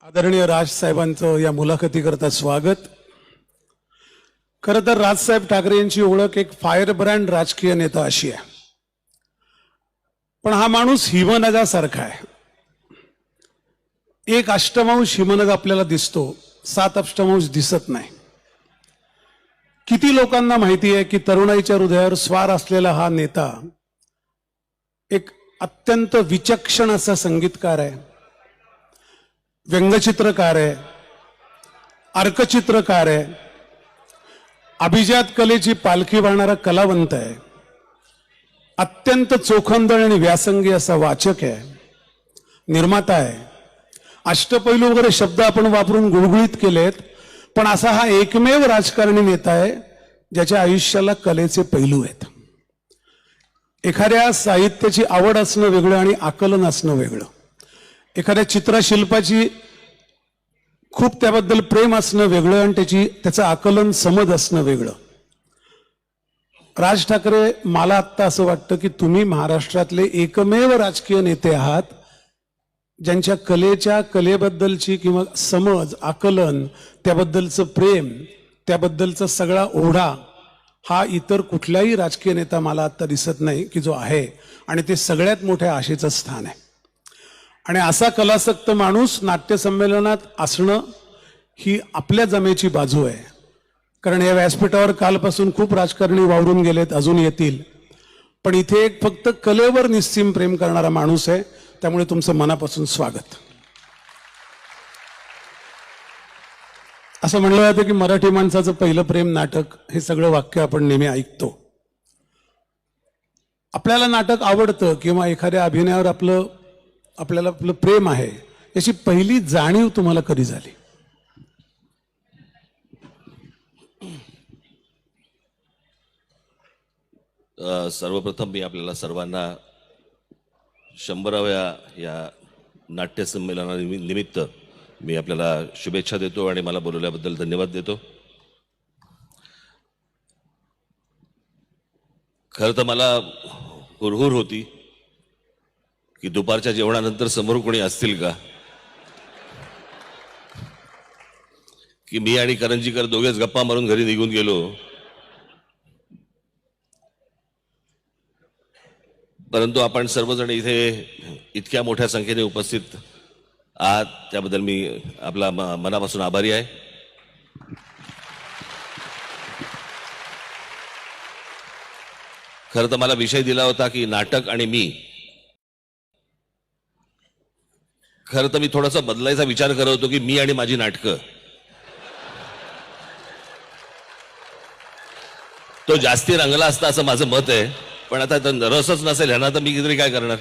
आदरणीय राजसाहेबांचं या मुलाखतीकरता स्वागत. खरं तर राजसाहेब ठाकरे यांची ओळख एक फायर ब्रँड राजकीय नेता अशी आहे, पण हा माणूस हिमनगासारखा आहे. एक अष्टमांश हिमनग आपल्याला दिसतो, 7 अष्टमांश दिसत नाही. किती लोकांना माहिती आहे की तरुणाईच्या हृदयावर स्वार असलेला हा नेता एक अत्यंत विचक्षण असा संगीतकार आहे, व्यंगचित्रकार आहे, अर्कचित्रकार आहे, अभिजात कलेची पालखी वाहणारा कलावंत आहे, अत्यंत चोखंदळ आणि व्यासंगी असा वाचक आहे, निर्माता आहे. अष्टपैलू वगैरे शब्द आपण वापरून गुळगुळीत केलेत, पण असा हा एकमेव राजकारणी नेता आहे ज्याच्या आयुष्याला कलेचे पैलू आहेत. एखाद्या साहित्याची आवड असणं वेगळं आणि आकलन असणं वेगळं. एखाद्या चित्रशिल्पाची खूप त्याबद्दल प्रेम असणं वेगळं आणि त्याचं आकलन समज असणं वेगळं. राज ठाकरे, मला आत्ता असं वाटतं की तुम्ही महाराष्ट्रातले एकमेव राजकीय नेते आहात ज्यांच्या कलेबद्दलची किंवा समज, आकलन, त्याबद्दलचं प्रेम, त्याबद्दलचा सगळा ओढा हा इतर कुठलाही राजकीय नेता मला आत्ता दिसत नाही की जो आहे, आणि ते सगळ्यात मोठ्या आशेचं स्थान आहे. आणि असा कलासक्त माणूस नाट्यसंमेलनात असणं ही आपल्या जमेची बाजू आहे. कारण या व्यासपीठावर कालपासून खूप राजकारणी वावरून गेलेत, अजून येतील, पण इथे एक फक्त कलेवर निस्सीम प्रेम करणारा माणूस आहे. त्यामुळे तुमचं मनापासून स्वागत. असं म्हणलं जातं की मराठी माणसाचं पहिलं प्रेम नाटक, हे सगळं वाक्य आपण नेहमी ऐकतो. आपल्याला नाटक आवडतं किंवा एखाद्या अभिनयावर आपल्याला आपलं प्रेम आहे, याची पहिली जाणीव तुम्हाला कधी झाली? सर्वप्रथम मी आपल्याला सर्वांना 100व्या या नाट्य संमेलनानिमित्त मी आपल्याला शुभेच्छा देतो आणि मला बोलवल्याबद्दल धन्यवाद देतो. खरं तर मला हुरहुर होती की दुपारच्या जेवणानंतर समोर कोणी असतील का, की मी आणि करंजीकर दोघेच गप्पा मारून घरी निघून गेलो. परंतु आपण सर्वजण इथे इतक्या मोठ्या संख्येने उपस्थित आहात, त्याबद्दल मी आपला मनापासून आभारी आहे. खरं तर मला विषय दिला होता की नाटक आणि मी. खरं तर मी थोडासा बदलायचा विचार करत होतो की मी आणि माझी नाटकं, तो जास्ती रंगला असता असं माझं मत आहे. पण आता रसच नसेल ह्यांना तर मी किती काय करणार.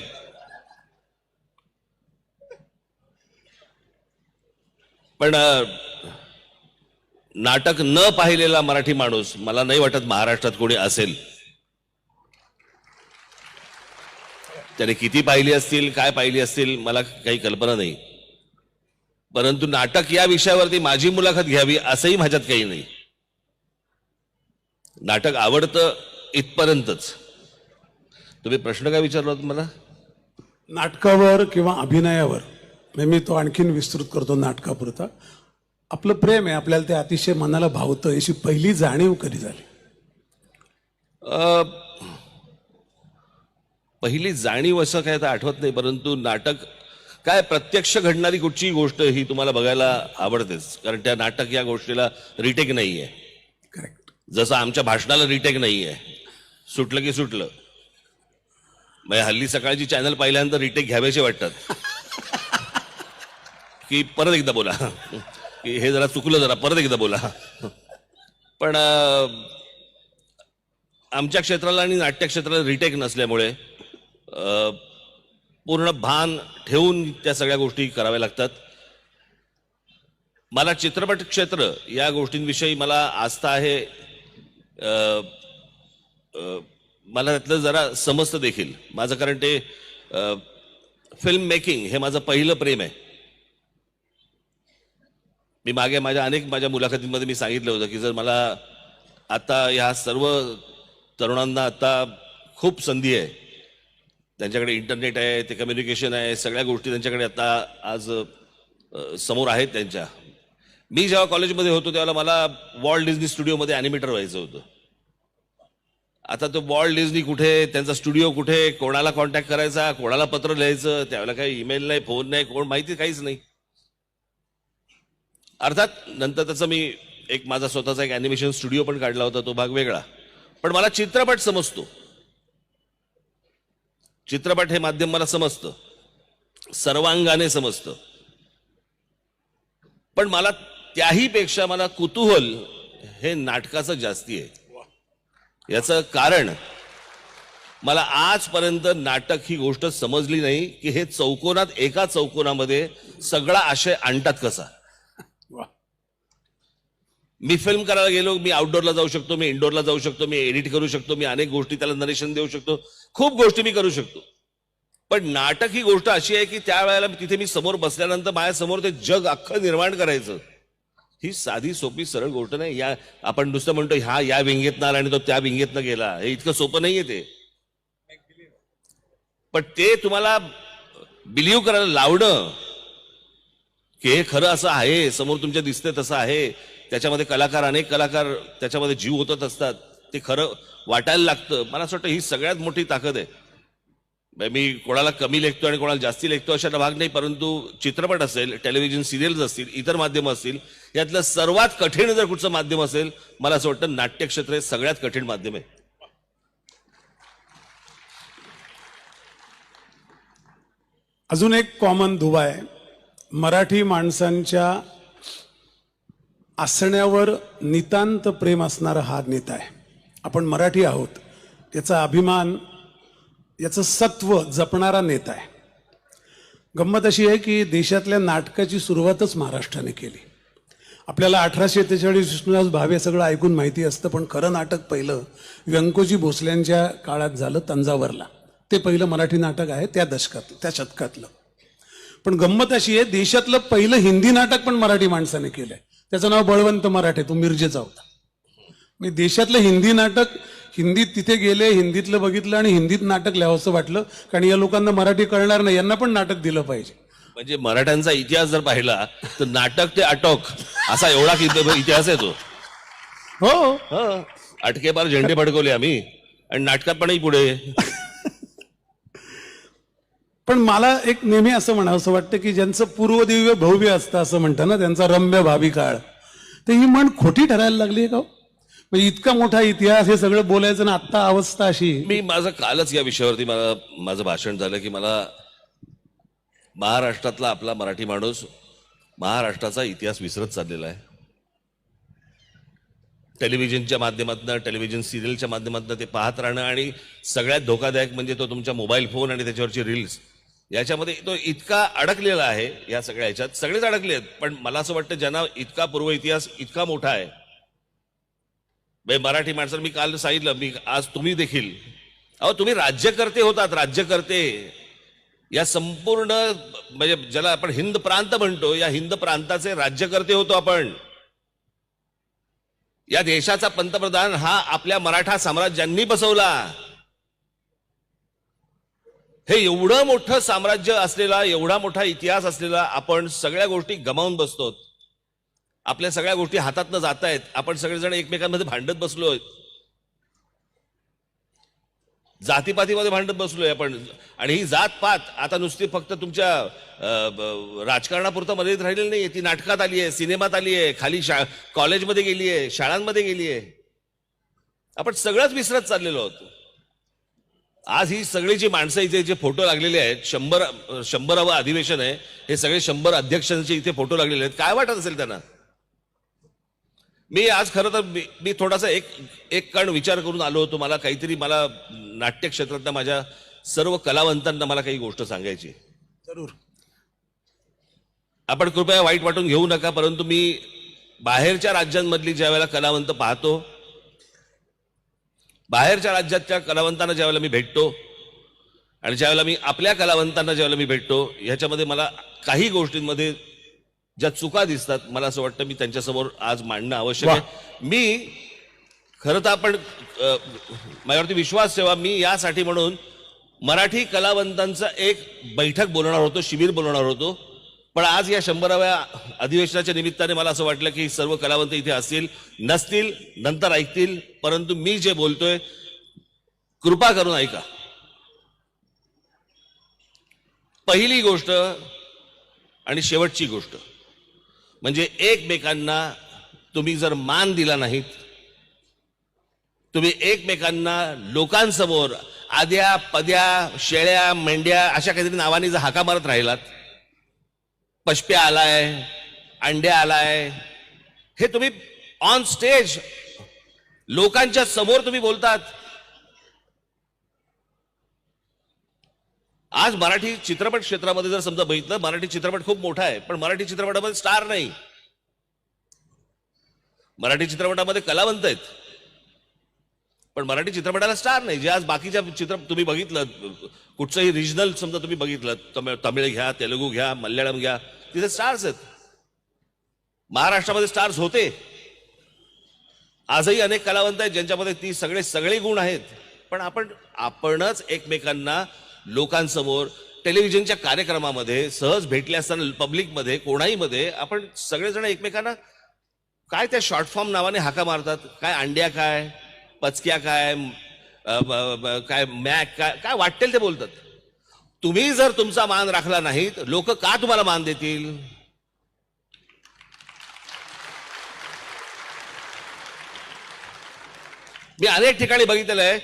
पण नाटक न पाहिलेला मराठी माणूस मला नाही वाटत महाराष्ट्रात कोणी असेल. त्याने किती पाहिली असतील, काय पाहिली असतील, मला काही कल्पना नाही. परंतु नाटक या विषयावरती माझी मुलाखत घ्यावी असंही माझ्यात काही नाही. नाटक आवडतं इथपर्यंतच. तुम्ही प्रश्न काय विचारला होता मला? नाटकावर किंवा अभिनयावर, मी तो आणखीन विस्तृत करतो नाटकापुरता. आपलं प्रेम आहे, आपल्याला ते अतिशय मनाला भावतं, याची पहिली जाणीव कधी झाली? पहिली जाणीव असं काय तर आठवत नाही, परंतु नाटक काय प्रत्यक्ष घडणारी कुठची गोष्ट ही तुम्हाला बघायला आवडतेच. कारण त्या नाटक या गोष्टीला रिटेक नाही आहे. करेक्ट. जसं आमच्या भाषणाला रिटेक नाही आहे, सुटलं की सुटलं. म्हणजे हल्ली सकाळची चॅनल पाहिल्यानंतर रिटेक घ्यावेसे वाटतात की परत एकदा बोला, की हे जरा चुकलं, जरा परत एकदा बोला. पण आमच्या क्षेत्राला आणि नाट्य क्षेत्राला रिटेक नसल्यामुळे पूर्ण भान ठेवून त्या सगळ्या गोष्टी कराव्या लागतात. मला चित्रपट क्षेत्र या गोष्टींविषयी मला आस्था आहे. मला त्यातलं जरा समजतं देखील माझं, कारण ते फिल्म मेकिंग हे माझं पहिलं प्रेम आहे. मी मागे माझ्या मुलाखतींमध्ये मी सांगितलं होतं की जर मला आता ह्या सर्व तरुणांना आता खूप संधी आहे, त्यांच्याकडे इंटरनेट आहे, ते कम्युनिकेशन आहे, सगळ्या गोष्टी त्यांच्याकडे आता आज समोर आहेत त्यांच्या. मी जेव्हा कॉलेजमध्ये होतो त्यावेळेला मला वॉल्ट डिझनी स्टुडिओमध्ये ॲनिमेटर व्हायचं होतं. आता तो वॉल्ट डिझनी कुठे, त्यांचा स्टुडिओ कुठे, कोणाला कॉन्टॅक्ट करायचा, कोणाला पत्र लिहायचं, त्यावेळेला काही ईमेल नाही, फोन नाही, कोण माहिती काहीच नाही. अर्थात नंतर त्याचं मी एक माझा स्वतःचा एक ॲनिमेशन स्टुडिओ पण काढला होता, तो भाग वेगळा. पण मला चित्रपट समजतो, चित्रपट हे माध्यम मला समजतं, सर्वांगाने समजतं. पण मला त्याही पेक्षा मला कुतूहल हे नाटकाचं जास्ती आहे. याचं कारण मला आजपर्यंत नाटक ही गोष्ट समजली नाही की हे चौकोनात, एका चौकोनामध्ये सगळा आशय आणतात कसा. मी फिल्म करायला गेलो, मी आउटडोअरला जाऊ शकतो, मी इनडोअरला जाऊ शकतो, मी एडिट करू शकतो, मी अनेक गोष्टी त्याला नरेशन देऊ शकतो, खूप गोष्टी मी करू शकतो. पण नाटक ही गोष्ट अशी आहे की त्यावेळेला तिथे मी समोर बसल्यानंतर माझ्यासमोर ते जग अख्खं निर्माण करायचं ही साधी सोपी सरळ गोष्ट नाही. या आपण नुसतं म्हणतो हा या विंगेतनं आला आणि तो त्या विंगेतनं गेला, हे इतकं सोपं नाहीये ते. पण ते तुम्हाला बिलीव्ह करायला लावणं की हे खरं असं आहे, समोर तुमच्या दिसतंय तसं आहे, त्याच्यामध्ये कलाकार, अनेक कलाकार त्याच्यामध्ये जीव होतच असतात, ते खरं वाटायला लागतं. मला असं वाटतं ही सगळ्यात मोठी ताकद आहे. मी कोणाला कमी लेखतो आणि कोणाला जास्ती लेखतो अशा भाग नाही, परंतु चित्रपट असेल, टेलिव्हिजन सिरियल्स असतील, इतर माध्यम असतील, यातलं सर्वात कठीण जर कुठचं माध्यम असेल, मला असं वाटतं नाट्यक्षेत्र हे सगळ्यात कठीण माध्यम आहे. अजून एक कॉमन दुवा आहे, मराठी माणसांच्या असण्यावर नितांत प्रेम असणारा हा नेता आहे. आपण मराठी आहोत याचा अभिमान, याचं सत्व जपणारा नेता आहे. गंमत अशी आहे की देशातल्या नाटकाची सुरुवातच महाराष्ट्राने केली. आपल्याला 1843 विष्णुदास भावे सगळं ऐकून माहिती असतं, पण खरं नाटक पहिलं व्यंकोजी भोसल्यांच्या काळात झालं तंजावरला. ते पहिलं मराठी नाटक आहे त्या दशकातलं, त्या शतकातलं. पण गंमत अशी आहे, देशातलं पहिलं हिंदी नाटक पण मराठी माणसाने केलंय. त्याचं नाव बळवंत मराठे, तो मिरजेचा होता. मी देशातलं हिंदी नाटक, हिंदीत तिथे गेले, हिंदीतलं बघितलं आणि हिंदीत नाटक लिहावंसं वाटलं, कारण या लोकांना मराठी कळणार नाही, यांना पण नाटक दिलं पाहिजे. म्हणजे मराठ्यांचा इतिहास जर पाहिला तर नाटक ते अटोक असा एवढा इतिहास आहे तो. हो, अटके पार झेंडे फडकवले आम्ही आणि नाटकात पण पुढे. पण मला एक नेहमी असं म्हणावंसं वाटतं की ज्यांचं पूर्वदिव्य भव्य असतं असं म्हणतं ना, त्यांचा रम्य भावी काळ, तर ही म्हण खोटी ठरायला लागली आहे का? म्हणजे इतका मोठा इतिहास, हे सगळं बोलायचं ना, आत्ता अवस्था अशी. मी माझं कालच या विषयावरती माझं भाषण झालं की मला महाराष्ट्रातला आपला मराठी माणूस महाराष्ट्राचा इतिहास विसरत चाललेला आहे. टेलिव्हिजनच्या माध्यमातून, टेलिव्हिजन सिरियलच्या माध्यमातून ते पाहत राहणं, आणि सगळ्यात धोकादायक म्हणजे तो तुमच्या मोबाईल फोन आणि त्याच्यावरची रील्स, याच्यामध्ये तो इतका अडकलेला आहे. या सगळ्या ह्याच्यात सगळेच अडकले आहेत. पण मला असं वाटतं ज्यांना इतका पूर्व इतिहास इतका मोठा आहे, मराठी माणसाला मी काल सांगितलं, मी आज तुम्ही देखील, अहो तुम्ही राज्यकर्ते होतात, राज्यकर्ते. या संपूर्ण म्हणजे ज्याला आपण हिंद प्रांत म्हणतो, या हिंद प्रांताचे राज्यकर्ते होतो आपण. या देशाचा पंतप्रधान हा आपल्या मराठा साम्राज्यांनी बसवला. हे एवढं मोठं साम्राज्य असलेला, एवढा मोठा इतिहास असलेला आपण सगळ्या गोष्टी गमावून बसतो. आपल्या सगळ्या गोष्टी हातातनं जात आहेत. आपण सगळेजण एकमेकांमध्ये भांडत बसलोय, जातीपातीमध्ये भांडत बसलोय आपण. आणि ही जातपात आता नुसती फक्त तुमच्या राजकारणापुरतं मर्यादित राहिलेली नाहीये, ती नाटकात आली आहे, सिनेमात आली आहे, खाली कॉलेजमध्ये गेली आहे, शाळांमध्ये गेली आहे. आपण सगळंच विसरत चाललेलो आहोत. आज ही सगळी जी माणसं इथे जे फोटो लागलेले आहेत, 100वे अधिवेशन आहे, हे सगळे 100 अध्यक्षांचे इथे फोटो लागलेले आहेत. काय वाटत असेल त्यांना? मी आज खरं तर मी थोडासा एक कारण विचार करून आलो होतो. मला काहीतरी, मला नाट्य क्षेत्रातल्या माझ्या सर्व कलावंतांना मला काही गोष्ट सांगायची. जरूर. आपण कृपया वाईट वाटून घेऊ नका, परंतु मी बाहेरच्या राज्यांमधली ज्या वेळेला कलावंत पाहतो, बाहेरच्या राज्याच्या कलावंतांना ज्यावेळेला मी भेटतो आणि ज्यावेळेला मी आपल्या कलावंतांना ज्यावेळेला मी भेटतो, ह्याच्यामध्ये मला काही गोष्टींमध्ये ज्या चुका दिसतात, मला असं वाटतं मी त्यांच्यासमोर आज मांडणं आवश्यक आहे. मी खरं तर आपण माझ्यावरती विश्वास ठेवा, मी यासाठी म्हणून मराठी कलावंतांचा एक बैठक बोलवणार होतो, शिबिर बोलवणार होतो, पण आज या 100व्या अधिवेशनाच्या निमित्ताने मला असं वाटलं की सर्व कलावंत इथे असतील, नसतील नंतर ऐकतील, परंतु मी जे बोलतोय कृपा करून ऐका. पहिली गोष्ट आणि शेवटची गोष्ट म्हणजे एकमेकांना तुम्ही जर मान दिला नाहीत, तुम्ही एकमेकांना लोकांसमोर आद्या पद्या शेळ्या मेंढ्या अशा काहीतरी नावाने जर हाका मारत राहिलात, पशप्या आलाय, अंड्या आलाय, हे तुम्ही ऑन स्टेज लोकांच्या समोर तुम्ही बोलतात. आज मराठी चित्रपट क्षेत्रामध्ये जर समजा बघितलं, मराठी चित्रपट खूप मोठा आहे, पण मराठी चित्रपटामध्ये स्टार नाही. मराठी चित्रपटामध्ये कलावंत आहेत, पण मराठी चित्रपटाला स्टार नाही. जे आज बाकीच्या तुम्ही बघितलं, कुठचंही रिजनल समजा तुम्ही बघितलं, तमिळ घ्या, तेलुगू घ्या, मल्याळम घ्या, तिथे स्टार्स आहेत. महाराष्ट्रामध्ये स्टार्स होते, आजही अनेक कलावंत आहेत ज्यांच्यामध्ये ती सगळे गुण आहेत. पण आपणच एकमेकांना लोकांसमोर टेलिव्हिजनच्या कार्यक्रमामध्ये सहज भेटले असताना पब्लिकमध्ये कोणाही मध्ये आपण सगळेजण एकमेकांना काय त्या शॉर्ट फॉर्म नावाने हाका मारतात. काय अंड्या, काय पचक्या, काय काय मॅक, काय वाटेल ते बोलतात. तुम्ही जर तुमचा मान राखला नाही तर लोक का तुम्हाला मान देतील? मी अनेक ठिकाणी बघितलेलं आहे,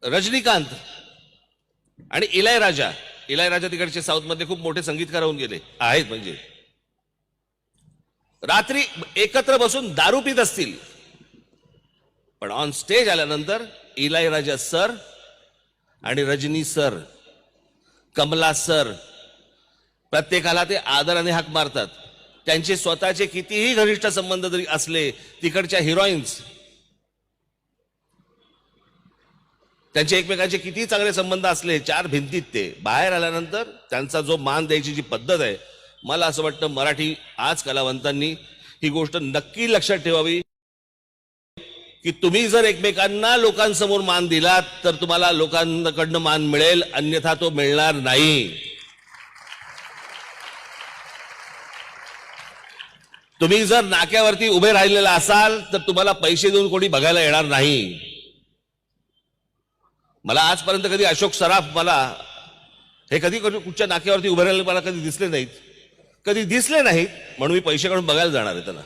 रजनीकांत आणि इलायराजा तिकडचे साऊथ मध्ये खूप मोठे संगीतकार होऊन गेले आहेत, म्हणजे रात्री एकत्र बसून दारू पित असतील, पण ऑन स्टेज आल्यानंतर इलायराजा सर आणि रजनी सर, कमला सर, प्रत्येकाला ते आदराने हाक मारतात. त्यांचे स्वतःचे कितीही घनिष्ठ संबंध जरी असले, तिकडच्या हिरोईन्स त्यांचे एकमेकांचे किती चांगले संबंध असले, चार भिंतीत ते बाहेर आल्यानंतर त्यांचा जो मान द्यायची जी पद्धत आहे, मला असं वाटतं मराठी आज कलावंतांनी ही गोष्ट नक्की लक्षात ठेवावी की तुम्ही जर एकमेकांना लोकांसमोर मान दिलात तर तुम्हाला लोकांकडनं मान मिळेल, अन्यथा तो मिळणार नाही. तुम्ही जर नाक्यावरती उभे राहिलेला असाल तर तुम्हाला पैसे देऊन कोणी बघायला येणार नाही. मला आजपर्यंत कधी अशोक सराफ मला हे कधी कुठच्या नाक्यावरती उभे राहिले मला कधी दिसले नाहीत, म्हणून मी पैसे काढून बघायला जाणार आहे त्यांना.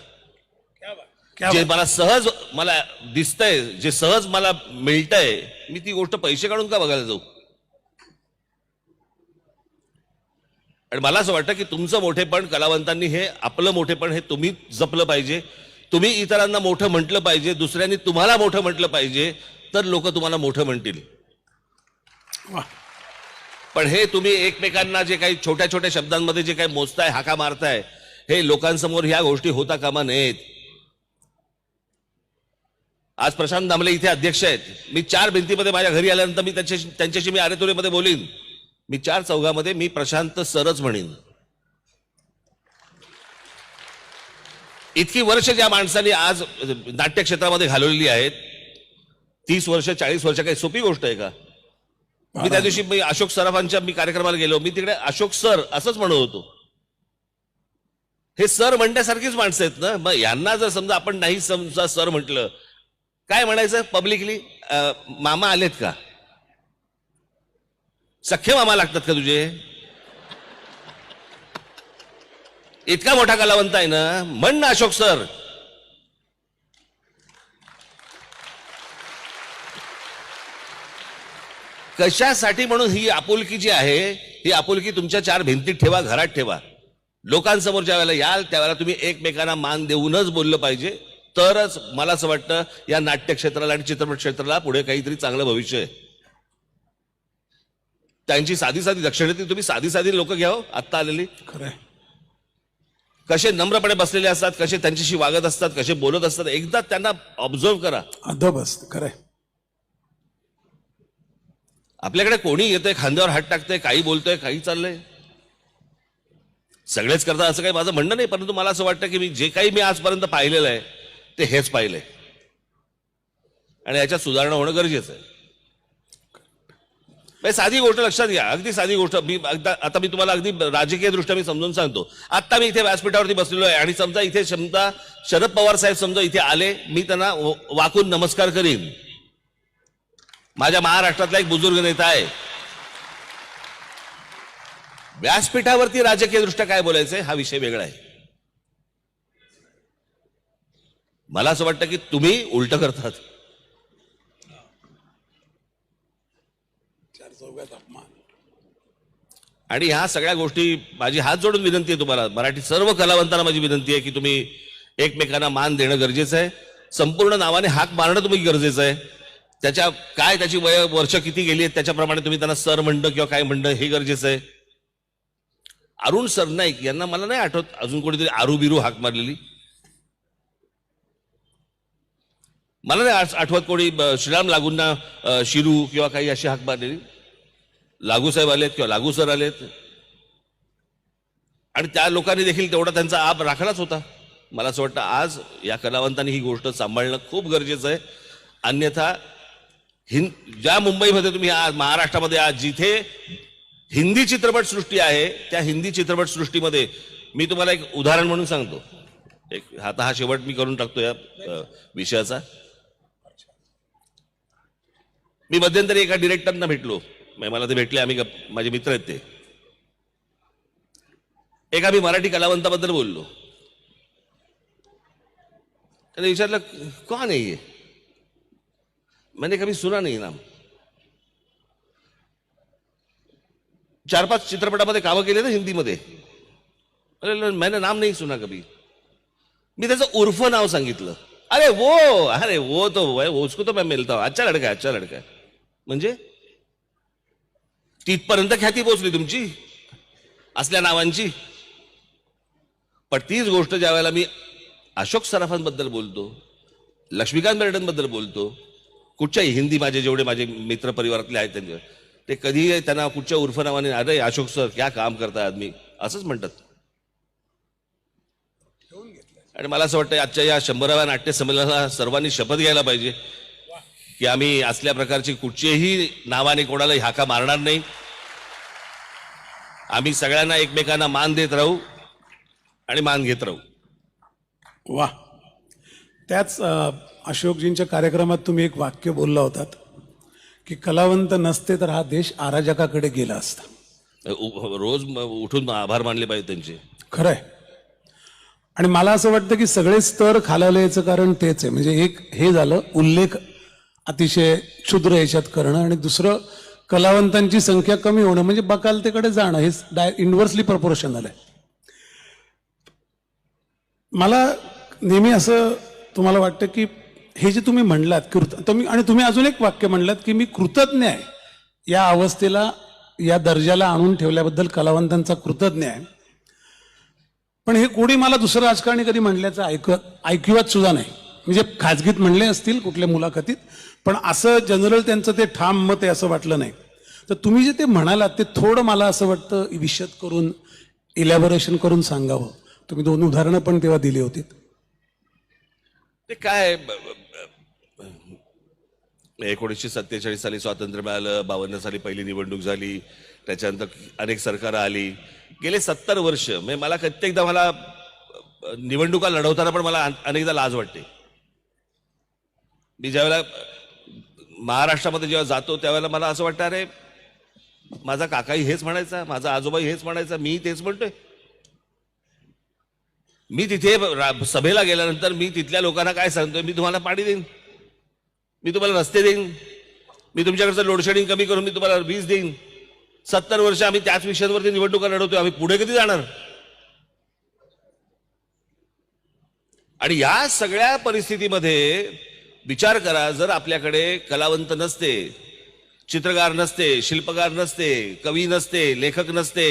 जे मला सहज मला दिसतंय, जे सहज मला मिळतंय, मी ती गोष्ट पैसे काढून का बघायला जाऊ? आणि मला असं वाटतं की तुमचं मोठेपण, कलावंतांनी हे आपलं मोठेपण हे तुम्ही जपलं पाहिजे. तुम्ही इतरांना मोठं म्हटलं पाहिजे, दुसऱ्यांनी तुम्हाला मोठं म्हटलं पाहिजे, तर लोक तुम्हाला मोठं म्हणतील. पण हे तुम्ही एकमेकांना जे काही छोट्या छोट्या शब्दांमध्ये जे काही मोजताय, हाका मारताय, हे लोकांसमोर ह्या गोष्टी होता कामा नयेत. आज प्रशांत दामले इथे अध्यक्ष आहेत. मी चार भिंतीमध्ये माझ्या घरी आल्यानंतर मी त्यांच्याशी मी आरेतुरेमध्ये बोलीन. मी चार चौघामध्ये मी प्रशांत सरच म्हणेन. इतकी वर्ष ज्या माणसांनी आज नाट्य क्षेत्रामध्ये घालवलेली आहेत, 30 वर्ष 40 वर्ष, काही सोपी गोष्ट आहे का? मी त्या दिवशी मी अशोक सराफांच्या मी कार्यक्रमाला गेलो, मी तिकडे अशोक सर असंच म्हणत होतो. हे सर म्हणण्यासारखीच माणसं आहेत ना. मग यांना जर समजा आपण नाही समजा सर म्हटलं, काय म्हणायचं पब्लिकली? मामा आलेत का? सख्खे मामा लागतात का तुझे? इतका मोठा कलावंत आहे ना, म्हण ना अशोक सर. कशासाठी? म्हणून ही आपुलकी जी आहे, ही आपुलकी तुमच्या चार भिंतीत ठेवा, घरात ठेवा. लोकांसमोर ज्या वेळेला याल त्यावेळेला तुम्ही एकमेकांना मान देऊनच बोललं पाहिजे, तरच मला असं वाटतं या नाट्य क्षेत्राला आणि चित्रपट क्षेत्राला पुढे काहीतरी चांगलं भविष्य आहे. त्यांची साधी दक्षिणेतील तुम्ही साधी लोक घ्या, आत्ता आलेली, खरंय, कसे नम्रपणे बसलेले असतात, कसे त्यांच्याशी वागत असतात, कसे बोलत असतात, एकदा त्यांना ऑब्झर्व करा. अदबस्त, खरंय. आपल्याकडे कोणी येतंय, खांद्यावर हात टाकतंय, काही बोलतोय, काही चाललंय, सगळेच करतात असं काही माझं म्हणणं नाही. परंतु मला असं वाटतं की जे काही मी आजपर्यंत पाहिलेलं आहे ते हेच पाहिलंय आणि याच्यात सुधारणा होणं गरजेचं आहे. साधी गोष्ट लक्षात घ्या, अगदी साधी गोष्ट. आता मी तुम्हाला अगदी राजकीय दृष्ट्या मी समजून सांगतो. आता मी इथे व्यासपीठावरती बसलेलो आहे आणि समजा इथे शरद पवार साहेब समजा इथे आले, मी त्यांना वाकून नमस्कार करीन. माझ्या महाराष्ट्रातला एक बुजुर्ग नेता आहे. व्यासपीठावरती राजकीय दृष्ट्या काय बोलायचंय हा विषय वेगळा आहे. मला असं वाटतं की तुम्ही उलट करतात. आणि ह्या सगळ्या गोष्टी, माझी हात जोडून विनंती आहे तुम्हाला, मराठी सर्व कलावंतांना माझी विनंती आहे की तुम्ही एकमेकांना मान देणं गरजेचं आहे. संपूर्ण नावाने हाक मारणं तुम्ही गरजेचं आहे. त्याच्या काय त्याची वर्ष किती गेली आहेत त्याच्याप्रमाणे तुम्ही त्यांना सर म्हणणं किंवा काय म्हणणं हे गरजेचं आहे. अरुण सरनाईक यांना मला नाही आठवत अजून कोणीतरी आरू बिरू हाक मारलेली. मला नाही आठवत कोणी श्रीराम लागूंना शिरू किंवा काही अशी हाक मारलेली. लागू साहेब आलेत किंवा लागू सर आलेत आणि त्या लोकांनी देखील तेवढा त्यांचा आप राखलाच होता. मला असं वाटतं आज या कलावंतांनी ही गोष्ट सांभाळणं खूप गरजेचं आहे. अन्यथा ज्या मुंबईमध्ये तुम्ही आज महाराष्ट्रामध्ये आज जिथे हिंदी चित्रपटसृष्टी आहे त्या हिंदी चित्रपटसृष्टीमध्ये मी तुम्हाला एक उदाहरण म्हणून सांगतो. आता हा शेवट मी करून टाकतो या विषयाचा. मी मध्यंतरी एका डिरेक्टरना भेटलो, मला ते भेटले, आम्ही माझे मित्र आहेत ते. एका मी मराठी कलावंताबद्दल बोललो. त्याने विचारलं कौन है ये? मैंने कभी सुना नहीं नाम. 4-5 चित्रपटामध्ये कामं केले ना हिंदीमध्ये. अरे मैंने नाम नहीं सुना कभी. मी त्याचं उर्फ नाव सांगितलं. अरे वो तो उसको तो मैं मिलता हूं, अच्छा लड़का है. म्हणजे तिथपर्यंत ख्याती पोहोचली तुमची असल्या नावांची. पण तीच गोष्ट ज्या वेळेला मी अशोक सराफांबद्दल बोलतो, लक्ष्मीकांत बेर्डेंबद्दल बोलतो, कुठच्याही हिंदी माझे जेवढे माझे मित्र परिवारातले आहेत त्यांचे, ते कधीही त्यांना कुठच्या उर्फ नावाने अरे अशोक सर क्या काम करता आदमी असंच म्हणतात. आणि मला असं वाटतं आजच्या या 100व्या नाट्य संमेलनाला सर्वांनी शपथ घ्यायला पाहिजे की आम्ही असल्या प्रकारची कुठचीही नावाने कोणाला हाका मारणार नाही. आम्ही सगळ्यांना एकमेकांना मान देत राहू आणि मान घेत राहू. वा. त्याच अशोकजींच्या कार्यक्रमात तुम्ही एक वाक्य बोलला होतात की कलावंत नसते तर हा देश अराजकाकडे गेला असता. रोज उठून आभार मानले पाहिजे त्यांचे. खरंय. आणि मला असं वाटतं की सगळे स्तर खालावले याचं कारण तेच आहे. म्हणजे एक हे झालं उल्लेख अतिशय क्षुद्र याच्यात करणं, आणि दुसरं कलावंतांची संख्या कमी होणं म्हणजे बकालतेकडे जाणं. हे इन्व्हर्सली प्रपोर्शनल आहे. मला नेहमी असं तुम्हाला वाटतं की हे जे तुम्ही म्हणलात आणि तुम्ही अजून एक वाक्य म्हणलात की मी कृतज्ञ आहे या अवस्थेला, या दर्जाला आणून ठेवल्याबद्दल कलावंतांचा कृतज्ञ आहे. पण हे कोणी मला दुसरं राजकारणी कधी म्हणल्याचं ऐकिवात सुद्धा नाही. म्हणजे खाजगीत म्हणले असतील कुठल्या मुलाखतीत, पण असं जनरल त्यांचं ते ठाम मत आहे असं वाटलं नाही. तर तुम्ही जे ते म्हणालात ते थोडं मला असं वाटतं विशद करून इलॅबोरेशन करून सांगावं. तुम्ही 2 उदाहरणं पण तेव्हा दिली होती. ते काय 1947 साली स्वातंत्र्य मिळालं, 52 साली पहिली निवडणूक झाली, त्याच्यानंतर अनेक सरकारं आली. गेले 70 वर्ष मला कित्येकदा मला निवडणुका लढवताना पण मला अनेकदा लाज वाटते. मी ज्यावेळेला महाराष्ट्रामध्ये जेव्हा जातो त्यावेळेला मला असं वाटतं अरे माझा काकाही हेच म्हणायचा, माझा आजोबाही हेच म्हणायचा, मी तेच म्हणतोय. मी तिथे सभेला गेल्यानंतर मी तिथल्या लोकांना काय सांगतोय, मी तुम्हाला पाणी देईन, मी तुम्हाला रस्ते देईन, मी तुमच्याकडचं लोडशेडिंग कमी करून मी तुम्हाला वीज देईन. 70 वर्ष आम्ही त्याच विषयांवरती निवडणुका लढवतोय. आम्ही पुढे कधी जाणार? आणि या सगळ्या परिस्थितीमध्ये विचार करा, जर आपल्याकडे कलावंत नसते, चित्रकार नसते, शिल्पकार नसते, कवी नसते, लेखक नसते,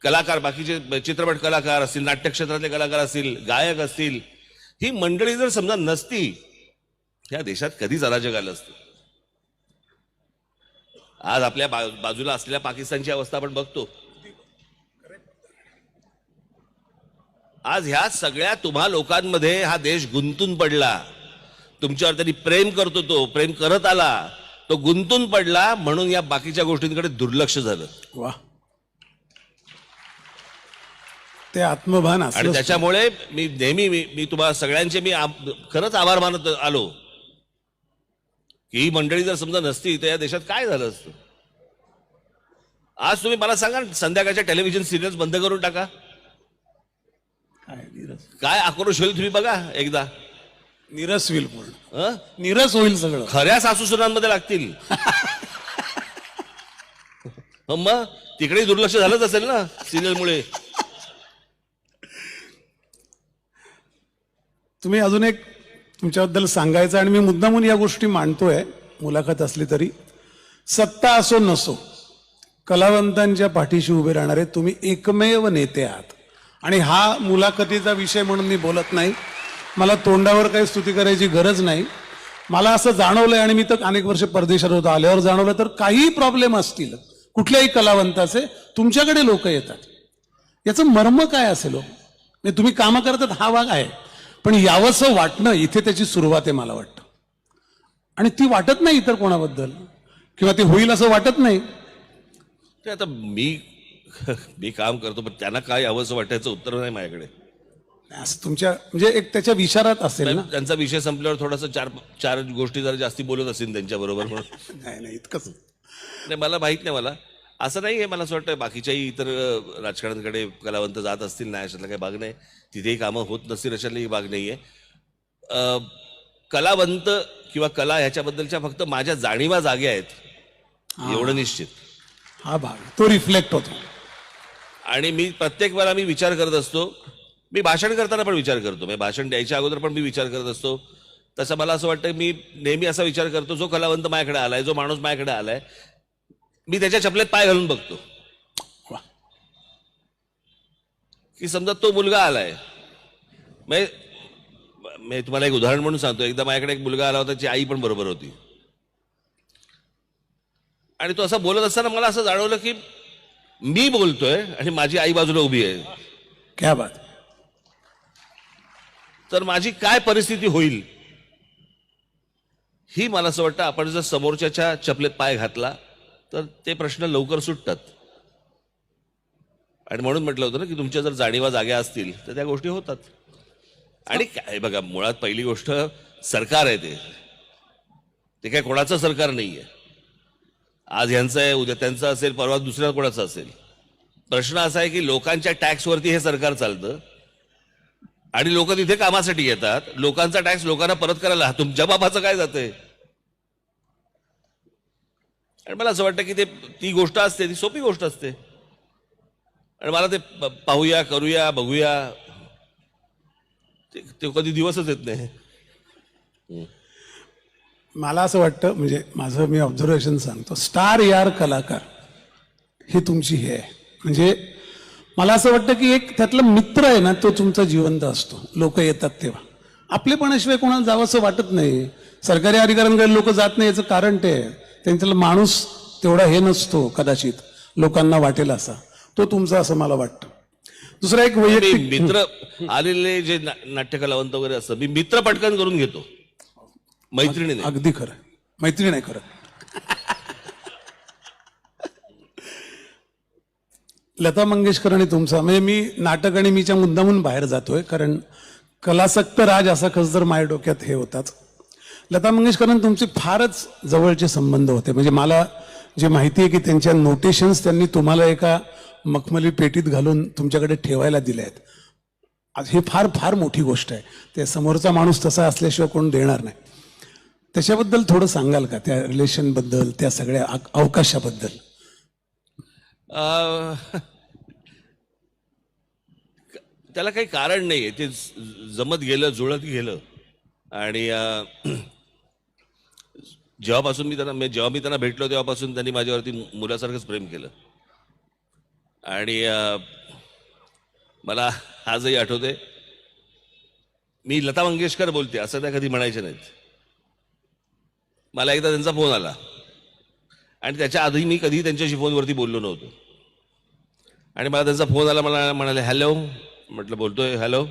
कलाकार बाकीचे चित्रपट कलाकार असतील, नाट्य क्षेत्रातले कलाकार असतील, गायक असतील, ही मंडळी जर समजा नसती या देशात कधीच अराजक आलं असतं. आज आपल्या बाजूला असलेल्या पाकिस्तानची अवस्था आपण बघतो. आज ह्या सगळ्या तुम्हा लोकांमध्ये हा देश गुंतून पडला. तुमच्यावर त्यांनी प्रेम करतो, तो प्रेम करत आला, तो गुंतून पडला म्हणून या बाकीच्या गोष्टींकडे दुर्लक्ष झालं. वा, ते आत्मभान आणि असलं. त्याच्यामुळे मी नेहमी मी तुम्हाला सगळ्यांचे खरंच आभार मानत आलो की ही मंडळी जर समजा नसती तर या देशात काय झालं असतं. आज तुम्ही मला सांगा, संध्याकाळच्या टेलिव्हिजन सिरियल्स बंद करून टाका, काय नीरस, काय आक्रोश होईल तुम्ही बघा एकदा. नीरस होईल पूर्ण, हं? नीरस होईल सगळं. खऱ्या सासूसुरांमध्ये लागतील. मग तिकडे दुर्लक्ष झालंच असेल ना सिरियलमुळे. तुम्ही अजून एक तुमच्याबद्दल सांगायचं, आणि मी मुद्दामून या गोष्टी मांडतोय मुलाखत असली तरी. सत्ता असो नसो, कलावंतांच्या पाठीशी उभे राहणारे तुम्ही एकमेव नेते आहात. आणि हा मुलाखतीचा विषय म्हणून मी बोलत नाही, मला तोंडावर काही स्तुती करायची गरज नाही. मला असं जाणवलंय, आणि मी तर अनेक वर्ष परदेशात होतो, आल्यावर जाणवलं, तर काही प्रॉब्लेम असतील कुठल्याही कलावंताचे, तुमच्याकडे लोक येतात. याचं मर्म काय असेल हो? म्हणजे तुम्ही कामं करतात हा भाग आहे, पण यावंसं वाटणं इथे त्याची सुरुवात आहे मला वाटतं. आणि ती वाटत नाही इतर कोणाबद्दल, किंवा ते होईल असं वाटत नाही. ते आता मी काम करतो, पण त्यांना काय हवंसं वाटायचं उत्तर नाही माझ्याकडे. असं तुमच्या म्हणजे एक त्याच्या विचारात असेल ना. त्यांचा विषय संपल्यावर थोडस चार गोष्टी जरा जास्ती बोलत असेल त्यांच्या बरोबर म्हणून. नाही इतकंच. नाही, मला माहित नाही. मला असं नाही आहे, मला असं वाटतं बाकीच्याही इतर राजकारणाकडे कलावंत जात असतील ना, अशातला काही भाग नाही. तिथेही कामं होत नसतील अशातलाही भाग नाहीये. कलावंत किंवा कला ह्याच्याबद्दलच्या फक्त माझ्या जाणीवा जाग्या आहेत, एवढं निश्चित. हा भाग तो रिफ्लेक्ट होतो. आणि मी प्रत्येक वेळा मी विचार करत असतो, मी भाषण करताना पण विचार करतो, मी भाषण द्यायच्या अगोदर पण मी विचार करत असतो. तसं मला असं वाटतं, मी नेहमी असा विचार करतो, जो कलावंत माझ्याकडे आलाय, जो माणूस माझ्याकडे आलाय, मी त्याच्या चपलेत पाय घालून बघतो. की समजा तो मुलगा आलाय, मी तुम्हाला एक उदाहरण म्हणून सांगतो. एकदा माझ्याकडे एक मुलगा आला होता, त्याची आई पण बरोबर होती, आणि तो असं बोलत असताना मला असं जाणवलं की मी बोलतोय आणि माझी आई बाजूला उभी आहे. क्या बात. तर माझी काय परिस्थिती होईल ही मला असं वाटतं, आपण जर समोरच्याच्या चपलेत पाय घातला तर ते प्रश्न लवकर सुटतात. आणि म्हणून म्हटलं होतं ना की तुमच्या जर जाणीवा जाग्या असतील तर त्या गोष्टी होतात. आणि काय बघा, मुळात पहिली गोष्ट सरकार आहे, ते काय कोणाचं सरकार नाहीये. आज यांचं आहे, उद्या त्यांचं असेल, परवा दुसऱ्या कोणाचं असेल. प्रश्न असा आहे की लोकांच्या टॅक्सवरती हे सरकार चालतं, आणि लोक तिथे कामासाठी येतात. लोकांचा टॅक्स लोकांना परत करायला तुमच्या बाबाचं काय जातंय. आणि मला असं वाटतं की ती गोष्ट असते, ती सोपी गोष्ट असते. आणि मला ते पाहूया, करूया, बघूया, ते कधी दिवसच येत नाही. मला असं वाटतं, म्हणजे माझं मी ऑब्झर्वेशन सांगतो, स्टार यार कलाकार ही तुमची हे आहे. म्हणजे मला असं वाटतं की एक त्यातला मित्र आहे ना, तो तुमचा जिवंत असतो. लोक येतात तेव्हा आपलेपणाशिवाय कोणाला जावंसं वाटत नाही. सरकारी अधिकाऱ्यांकडे लोक जात नाही, याचं कारण ते आहे, त्यांच्याला माणूस तेवढा हे नसतो कदाचित लोकांना वाटेल असा. तो तुमचा असं मला वाटतं. दुसरा एक वैयक्तिक मित्र आलेले जे नाट्यकलावंत वगैरे असतं, मी मित्र पटकन करून घेतो, मैत्रिणी नाही. अगदी खरं, मैत्री नाही करत. लता मंगेशकर आणि तुमचा, म्हणजे मी नाटक आणि मीच्या मुद्दामून बाहेर जातोय, कारण कलासक्त राज असा खस जर माझ्या डोक्यात हे होताच. लता मंगेशकरांनी तुमचे फारच जवळचे संबंध होते. म्हणजे मला जे माहिती आहे की त्यांच्या नोटेशन्स त्यांनी तुम्हाला एका मखमली पेटीत घालून तुमच्याकडे ठेवायला दिल्या आहेत. आज हे फार फार मोठी गोष्ट आहे. ते समोरचा माणूस तसा असल्याशिवाय कोण देणार नाही. त्याच्याबद्दल थोडं सांगाल का, त्या रिलेशनबद्दल, त्या सगळ्या अवकाशाबद्दल? त्याला काही कारण नाहीये, ते जमत गेलं, जुळत गेलं. आणि जेव्हापासून जेव्हा मी त्यांना भेटलो तेव्हापासून त्यांनी माझ्यावरती मुलासारखंच प्रेम केलं. आणि मला आजही आठवते, मी लता मंगेशकर बोलते असं त्या कधी म्हणायचे नाहीत. मला एकदा त्यांचा फोन आला, आणि त्याच्या आधी मी कधी त्यांच्याशी फोनवरती बोललो नव्हतो. आणि मला त्यांचा फोन आला, मला म्हणाले हॅलो. म्हटलं बोलतोय. हॅलो,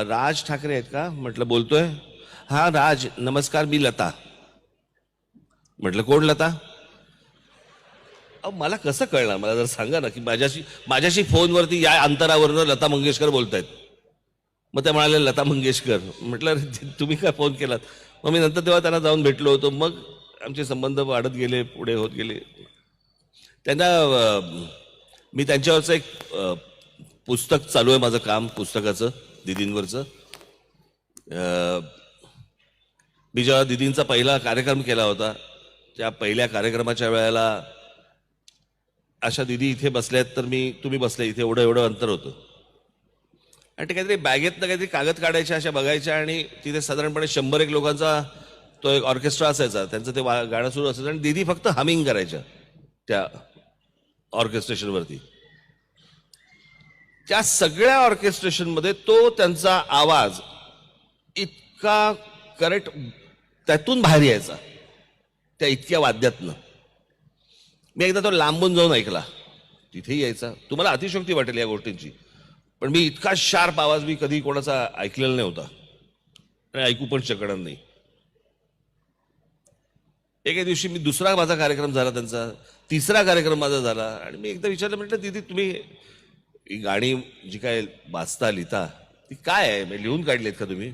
राज ठाकरे आहेत का? म्हटलं बोलतोय. हा राज, नमस्कार, मी लता. म्हटलं कोण लता? अहो मला कसं कळणार, मला जर सांगा ना की माझ्याशी फोनवरती या अंतरावरनं लता मंगेशकर बोलतायत. मग त्या म्हणाले लता मंगेशकर. म्हटलं अरे तुम्ही काय फोन केलात? मग मी नंतर तेव्हा त्यांना जाऊन भेटलो होतो. मग आमचे संबंध वाढत गेले, पुढे होत गेले. त्यांना मी त्यांच्यावरचं एक पुस्तक चालू आहे माझं काम, पुस्तकाचं दिदींवरचं. मी जेव्हा दिदींचा पहिला कार्यक्रम केला होता, त्या पहिल्या कार्यक्रमाच्या वेळेला अशा दिदी इथे बसल्यात तर तुम्ही बसले इथे, एवढं एवढं अंतर होतं. आणि ते काहीतरी बॅगेतनं काहीतरी कागद काढायच्या अशा बघायच्या आणि तिथे साधारणपणे 100 एक लोकांचा तो एक ऑर्केस्ट्रा असायचा, त्यांचं ते गाणं सुरू असायचं आणि दीदी फक्त हमिंग करायच्या त्या ऑर्केस्ट्रेशनवरती. त्या सगळ्या ऑर्केस्ट्रेशनमध्ये तो त्यांचा आवाज इतका करेक्ट त्यातून बाहेर यायचा, त्या इतक्या वाद्यातनं. मी एकदा तो लांबून जाऊन ऐकला, तिथेही यायचा. तुम्हाला अतिशयोक्ती वाटेल या गोष्टींची, पण मी इतका शार्प आवाज मी कधी कोणाचा ऐकलेला नाही होता आणि ऐकू पण शकणार नाही. एके दिवशी मी दुसरा माझा कार्यक्रम झाला, त्यांचा तिसरा कार्यक्रम माझा झाला आणि मी एकदा विचारलं, म्हटलं दीदी तुम्ही ही गाणी जी काय वाचता लिहिता ती काय आहे, म्हणजे लिहून काढलीत का तुम्ही?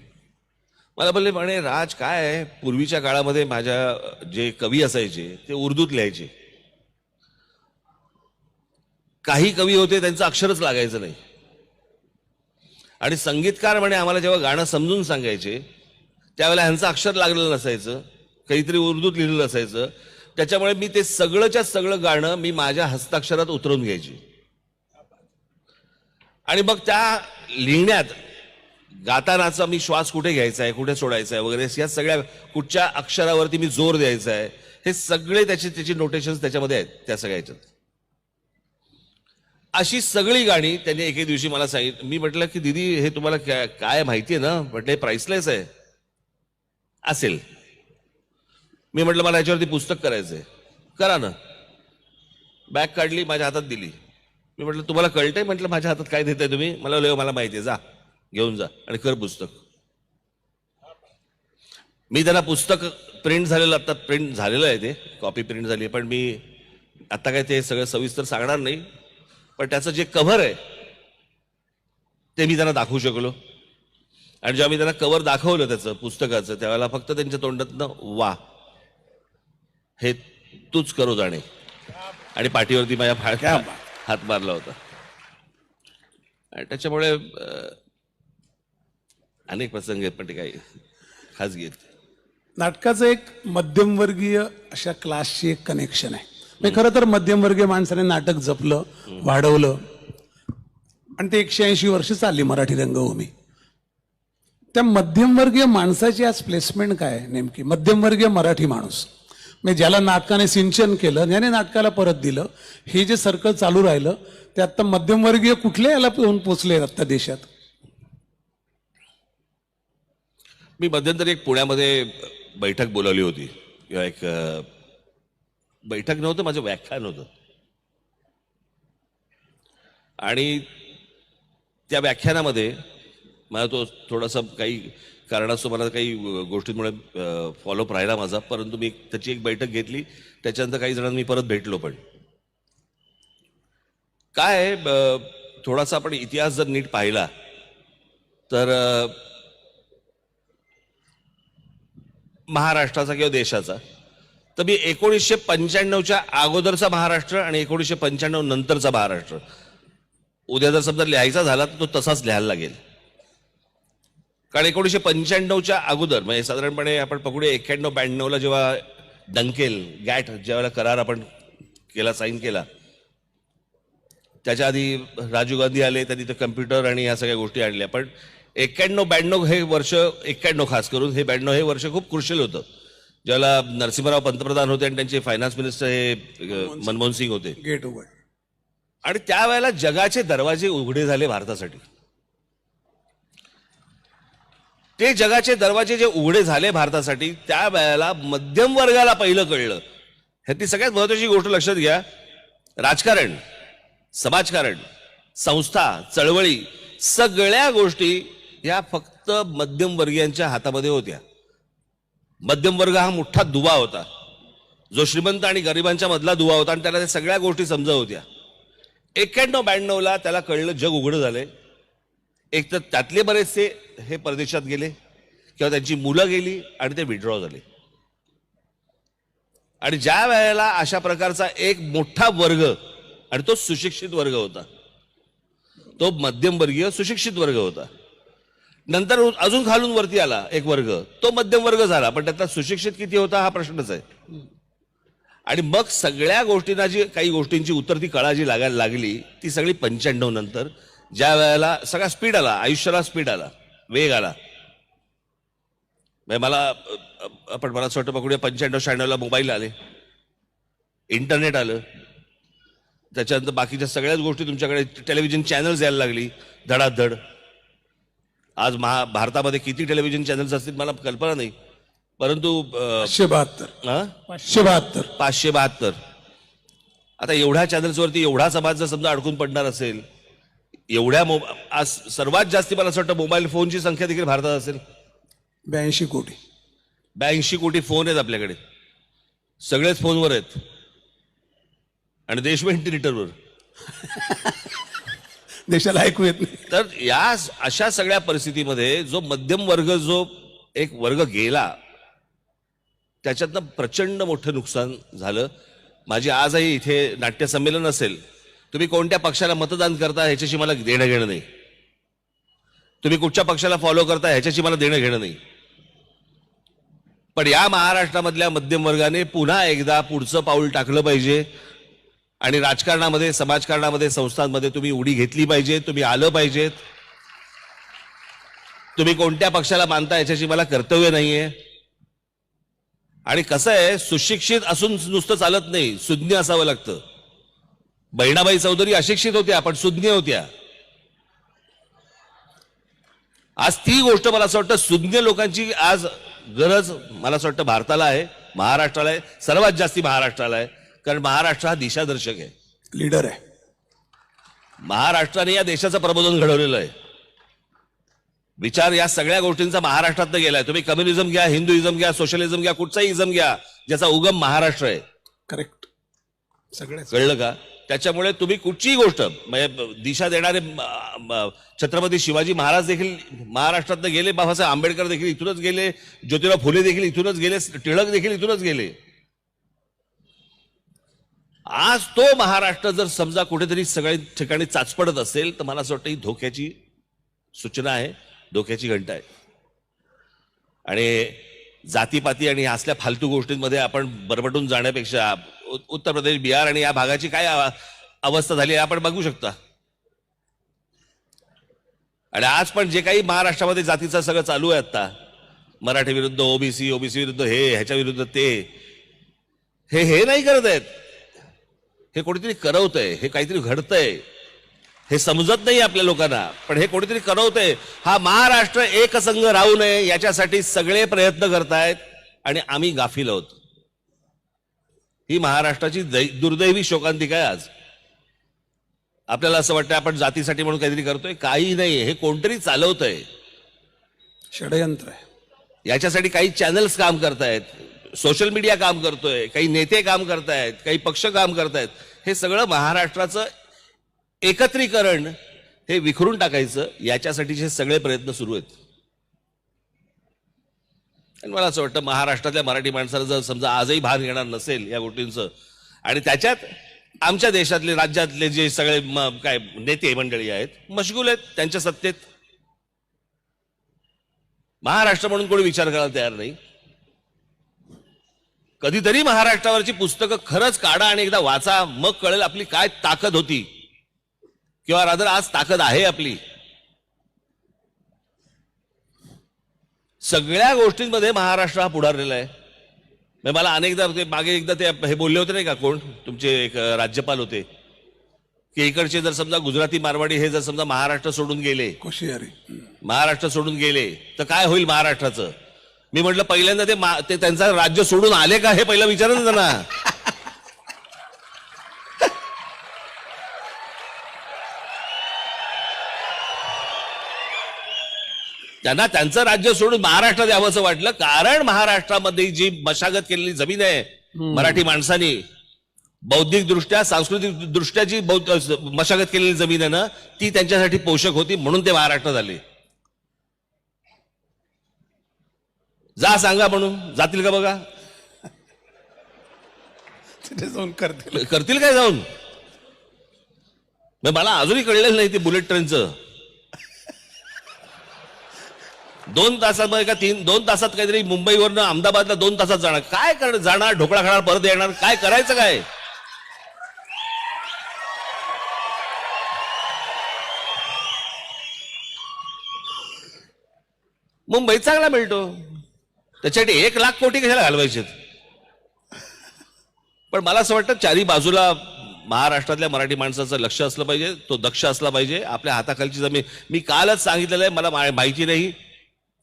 मला बोलले म्हणे राज काय आहे, पूर्वीच्या काळामध्ये माझ्या जे कवी असायचे ते उर्दूत लिहायचे. काही कवी होते त्यांचं अक्षरच लागायचं नाही. आणि संगीतकार म्हणे आम्हाला जेव्हा गाणं समजून सांगायचे त्यावेळेला ह्यांचं अक्षर लागलेलं नसायचं, काहीतरी उर्दूत लिहिलेलं असायचं. त्याच्यामुळे मी ते सगळंच्या सगळं गाणं मी माझ्या हस्ताक्षरात उतरवून घ्यायची आणि मग त्या लिहिण्यात गातानाचा मी श्वास कुठे घ्यायचा आहे, कुठे सोडायचा आहे वगैरे, या सगळ्या कुठच्या अक्षरावरती मी जोर द्यायचा आहे, हे सगळे त्याची नोटेशन्स त्याच्यामध्ये आहेत त्या सगळ्या ह्याच्यात. अशी सगळी गाणी त्यांनी एके दिवशी मला सांगितलं. मी म्हटलं की दीदी हे तुम्हाला काय माहिती आहे ना? म्हटलं हे प्राइसलेस आहे. असेल. मी म्हटलं मला याच्यावरती पुस्तक करायचंय. करा ना. बॅग काढली, माझ्या हातात दिली. मी म्हटलं तुम्हाला कळतंय? म्हटलं माझ्या हातात काय देताय तुम्ही? मला माहिती आहे, जा घेऊन जा आणि कर पुस्तक. मी त्यांना पुस्तक प्रिंट झालेलं, आता प्रिंट झालेलं आहे, ते कॉपी प्रिंट झाली, पण मी आता काय ते सगळं सविस्तर सांगणार नाही. पण त्याचं जे कव्हर आहे ते मी त्यांना दाखवू शकलो. आणि जेव्हा मी त्यांना कव्हर दाखवलं त्याचं पुस्तकाचं, त्यावेळेला फक्त त्यांच्या तोंडातनं वा, हे तूच करो जाणे, आणि पाठीवरती माझ्या हात मारला होता. आणि त्याच्यामुळे अनेक प्रसंग आहेत, पण ते काही खाजगी आहेत. नाटकाचं एक मध्यमवर्गीय अशा क्लासची एक कनेक्शन आहे. म्हणजे खरं तर मध्यमवर्गीय माणसाने नाटक जपलं, वाढवलं आणि ते 180 वर्ष चालली मराठी रंगभूमी. त्या मध्यमवर्गीय माणसाची आज प्लेसमेंट काय आहे नेमकी? मध्यमवर्गीय मराठी माणूस म्हणजे ज्याला नाटकाने सिंचन केलं, ज्याने नाटकाला परत दिलं, हे जे सर्कल चालू राहिलं ते आता मध्यमवर्गीय कुठल्या याला येऊन पोचले आता देशात? मी मध्यंतरी एक पुण्यामध्ये बैठक बोलावली होती, किंवा एक बैठक नव्हतं, माझं व्याख्यान होतं. आणि त्या व्याख्यानामध्ये मला तो थोडासा काही कारणास्तव मला काही गोष्टींमुळे फॉलोअप राहिला माझा, परंतु मी त्याची एक बैठक घेतली. त्याच्यानंतर काही जणांना मी परत भेटलो. पण काय थोडासा आपण इतिहास जर नीट पाहिला तर महाराष्ट्राचा किंवा देशाचा, तर मी 1995च्या अगोदरचा महाराष्ट्र आणि 1995 नंतरचा महाराष्ट्र उद्या जर समजा लिहायचा झाला तर तो तसाच लिहायला लागेल. कारण 1995च्या अगोदर म्हणजे साधारणपणे आपण पकडूया 91-92ला जेव्हा डंकेल गॅट ज्यावेळेला करार आपण केला, साईन केला, त्याच्या आधी राजीव गांधी आले, त्यांनी ते कम्प्युटर आणि ह्या सगळ्या गोष्टी आणल्या. पण 91-92 हे वर्ष, 91 खास करून हे 92 हे वर्ष खूप क्रुशियल होतं, ज्याला नरसिंहराव पंतप्रधान होते आणि त्यांचे फायनान्स मिनिस्टर हे मनमोहन सिंग होते. गेट उघड. आणि त्यावेळेला जगाचे दरवाजे उघडे झाले भारतासाठी. ते जगाचे दरवाजे जे उघडे झाले भारतासाठी, त्यावेळेला मध्यम वर्गाला पहिलं कळलं. ह्यातली सगळ्यात महत्वाची गोष्ट लक्षात घ्या, राजकारण, समाजकारण, संस्था, चळवळी, सगळ्या गोष्टी ह्या फक्त मध्यमवर्गीयांच्या हातामध्ये होत्या. मध्यम वर्ग हा मोठा दुवा होता. जो श्रीमंत आणि गरिबांच्या मधला दुवा होता आणि त्याला त्या सगळ्या गोष्टी समजत होत्या. 91-92ला त्याला कळलं जग उघडं झालंय. एक तर त्यातले बरेचसे हे परदेशात गेले किंवा त्यांची मुलं गेली आणि ते विड्रॉ झाले. आणि ज्या वेळेला अशा प्रकारचा एक मोठा वर्ग, आणि तो सुशिक्षित वर्ग होता, तो मध्यमवर्गीय सुशिक्षित वर्ग होता, नंतर अजून खालून वरती आला एक वर्ग, तो मध्यम वर्ग झाला, पण त्यातला सुशिक्षित किती होता हा प्रश्नच आहे. आणि मग सगळ्या गोष्टींना जी काही गोष्टींची उतरती कळा जी लागायला लागली ती सगळी 95 नंतर, ज्या वेळेला सगळा स्पीड आला, आयुष्याला स्पीड आला, वेग आला. मला असं वाटतं पकडूया 95-96ला मोबाईल आले, इंटरनेट आलं, त्याच्यानंतर बाकीच्या सगळ्याच गोष्टी तुमच्याकडे, टेलिव्हिजन चॅनल्स यायला लागली धडाधड. आज भारतामध्ये किती टेलिव्हिजन चॅनल्स असतील मला कल्पना नाही, परंतु 572. आता एवढ्या चॅनल्सवरती एवढा समाज जर समजा अडकून पडणार असेल, एवढ्या आज सर्वात जास्ती मला असं वाटतं मोबाईल फोनची संख्या देखील भारतात असेल 82 कोटी. 82 कोटी फोन आहेत आपल्याकडे, सगळेच फोनवर आहेत आणि देश व्हेंटिलेटरवर. देशाला ऐकू येत नाही. तर या अशा सगळ्या परिस्थितीमध्ये जो मध्यम वर्ग, जो एक वर्ग गेला, त्याच्यातनं प्रचंड मोठं नुकसान झालं. माझी आजही इथे नाट्य संमेलन असेल, तुम्ही कोणत्या पक्षाला मतदान करता ह्याच्याशी मला देणं घेणं नाही, तुम्ही कुठच्या पक्षाला फॉलो करता ह्याच्याशी मला देणं घेणं नाही, पण या महाराष्ट्रामधल्या मध्यम वर्गाने पुन्हा एकदा पुढचं पाऊल टाकलं पाहिजे आणि राजकारणामध्ये, समाजकारणामध्ये, संस्थांमध्ये तुम्ही उडी घेतली पाहिजे, तुम्ही आलं पाहिजेत. तुम्ही कोणत्या पक्षाला मानता याच्याशी मला कर्तव्य नाहीये. आणि कसं आहे, सुशिक्षित असून नुसतं चालत नाही, सुज्ञ असावं लागतं. बहिणाबाई चौधरी अशिक्षित होत्या पण सुज्ञ होत्या. आज ती गोष्ट मला असं वाटतं सुज्ञ लोकांची आज गरज मला असं वाटतं भारताला आहे, महाराष्ट्राला आहे, सर्वात जास्ती महाराष्ट्राला आहे. कारण महाराष्ट्र हा दिशादर्शक आहे, लीडर आहे. महाराष्ट्राने या देशाचं प्रबोधन घडवलेलं आहे. विचार या सगळ्या गोष्टींचा महाराष्ट्रातनं गेलाय. तुम्ही कम्युनिझम घ्या, हिंदुइझम घ्या, सोशलिझम घ्या, कुठचाही इझम घ्या, ज्याचा उगम महाराष्ट्र आहे. करेक्ट. सगळ्याच कळलं का? त्याच्यामुळे तुम्ही कुठचीही गोष्ट म्हणजे दिशा देणारे छत्रपती शिवाजी महाराज देखील महाराष्ट्रातनं गेले, बाबासाहेब आंबेडकर देखील इथूनच गेले, ज्योतिराव फुले देखील इथूनच गेले, टिळक देखील इथूनच गेले. आज तो महाराष्ट्र जर समजा कुठेतरी सगळ्या ठिकाणी चाचपडत असेल तर मला असं वाटतं ही धोक्याची सूचना आहे, धोक्याची घंटा आहे. आणि जातीपाती आणि असल्या फालतू गोष्टींमध्ये आपण बरबटून जाण्यापेक्षा उत्तर प्रदेश, बिहार आणि या भागाची काय अवस्था झाली आहे आपण बघू शकता. आणि आज पण जे काही महाराष्ट्रामध्ये जातीचं सगळं चालू आहे आता, मराठी विरुद्ध ओबीसी, ओबीसी विरुद्ध हे, ह्याच्या विरुद्ध ते, हे नाही करत आहेत. हे कोणीतरी करवतंय, हे काहीतरी घडतंय, हे समजत नाही आपल्या लोकांना, पण हे कोणीतरी करवतंय. हा महाराष्ट्र एकसंघ राहू नये याच्यासाठी सगळे प्रयत्न करतायत आणि आम्ही गाफील आहोत. ही महाराष्ट्राची दुर्दैवी शोकांतिका आहे. आज आपल्याला असं वाटतं आपण जातीसाठी म्हणून काहीतरी करतोय, काही नाही, हे कोणतरी चालवतंय, षडयंत्र आहे. याच्यासाठी काही चॅनल्स काम करतायत, सोशल मीडिया काम करतोय, काही नेते काम करतायत, काही पक्ष काम करतायत. हे सगळं महाराष्ट्राचं एकत्रीकरण हे विखरून टाकायचं याच्यासाठीचे सगळे प्रयत्न सुरू आहेत. आणि मला असं वाटतं महाराष्ट्रातल्या मराठी माणसाला जर समजा आजही भान घेणार नसेल या गोष्टींचं, आणि त्याच्यात आमच्या देशातले, राज्यातले जे सगळे काय नेते मंडळी आहेत मशगूल आहेत त्यांच्या सत्तेत, महाराष्ट्र म्हणून कोणी विचार करायला तयार नाही. कधीतरी महाराष्ट्रावरची पुस्तकं खरंच काढा आणि एकदा वाचा, मग कळेल आपली काय ताकद होती, किंवा रादर आज ताकद आहे आपली. सगळ्या गोष्टींमध्ये महाराष्ट्र हा पुढारलेला आहे. मला अनेकदा ते मागे एकदा ते हे बोलले होते नाही का, कोण तुमचे एक राज्यपाल होते, की इकडचे जर समजा गुजराती, मारवाडी हे जर समजा महाराष्ट्र सोडून गेले, कोश्यारी महाराष्ट्र सोडून गेले तर काय होईल महाराष्ट्राचं. मी म्हटलं पहिल्यांदा ते त्यांचं राज्य सोडून आले का हे पहिलं विचारा ना त्यांना. त्यांना त्यांचं राज्य सोडून महाराष्ट्रात यावंसं वाटलं, कारण महाराष्ट्रामध्ये जी मशागत केलेली जमीन आहे मराठी माणसांनी बौद्धिक दृष्ट्या सांस्कृतिक दृष्ट्या जी मशागत केलेली जमीन आहे ना, ती त्यांच्यासाठी पोषक होती, म्हणून ते महाराष्ट्र झाले. जा सांगा म्हणून, जातील का बघा? तिथे जाऊन करतील काय जाऊन? मला अजूनही कळलेलं नाही ते बुलेट ट्रेनचं. 2 तासामध्ये का 2 तासात काहीतरी मुंबईवरनं अहमदाबादला 2 तासात जाणार. काय करणार? जाणार, ढोकळा खाणार, परत येणार. काय करायचं काय? मुंबईत चांगला मिळतो, त्याच्यासाठी 1 लाख कोटी कशाला घालवायचे? पण मला असं वाटतं चारी बाजूला महाराष्ट्रातल्या मराठी माणसाचं लक्ष असलं पाहिजे, तो दक्ष असला पाहिजे. आपल्या हाताखालची जमीन, मी कालच सांगितलेलं आहे, मला माहिती नाही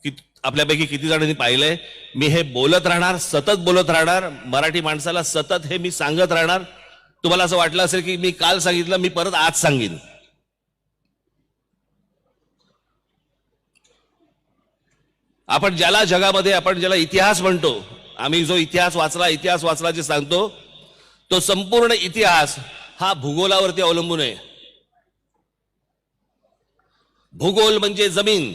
की आपल्यापैकी किती जणांनी पाहिलंय. मी हे बोलत राहणार, सतत बोलत राहणार, मराठी माणसाला सतत हे मी सांगत राहणार. तुम्हाला असं वाटलं असेल की मी काल सांगितलं, मी परत आज सांगेन. आपण ज्याला जगामध्ये, आपण ज्याला इतिहास म्हणतो, आम्ही जो इतिहास वाचला जे सांगतो, तो संपूर्ण इतिहास हा भूगोलावरती अवलंबून आहे. भूगोल म्हणजे जमीन.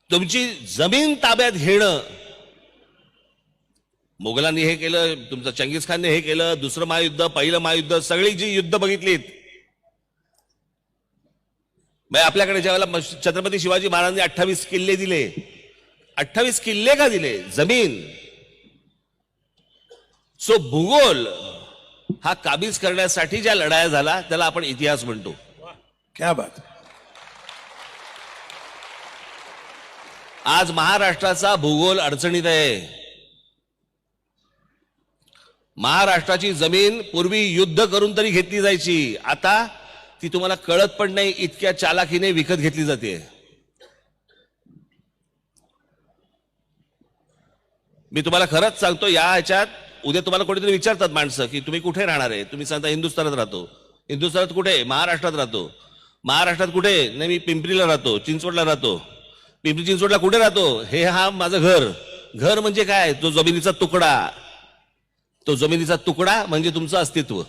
तुमची जमीन ताब्यात घेणं, मोगलांनी हे केलं, तुमचं चंगीज खानने हे केलं, दुसरं महायुद्ध, पहिलं महायुद्ध, सगळी जी युद्ध बघितलीत. आपल्याकडे ज्यावेळेला छत्रपती शिवाजी महाराजांनी 28 किल्ले दिले, 28 किल्ले का दिले? जमीन. सो भूगोल हा काबीज करण्यासाठी ज्या लढाया झाला त्याला आपण इतिहास म्हणतो. क्या बात. आज महाराष्ट्राचा भूगोल अडचणीत आहे. महाराष्ट्राची जमीन पूर्वी युद्ध करून तरी घेतली जायची, आता ती तुम्हाला कळत पण नाही, इतक्या चालाखीने विकत घेतली जाते. मी तुम्हाला खरंच सांगतो, या ह्याच्यात उद्या तुम्हाला कोणीतरी विचारतात माणसं की तुम्ही कुठे राहणार आहे, तुम्ही सांगता हिंदुस्थानात राहतो. हिंदुस्थानात कुठे? महाराष्ट्रात राहतो. महाराष्ट्रात कुठे? नाही, मी पिंपरीला राहतो, चिंचवडला राहतो. पिंपरी चिंचवडला कुठे राहतो? हे हा माझं घर. घर म्हणजे काय? तो जमिनीचा तुकडा. तो जमिनीचा तुकडा म्हणजे तुमचं अस्तित्व.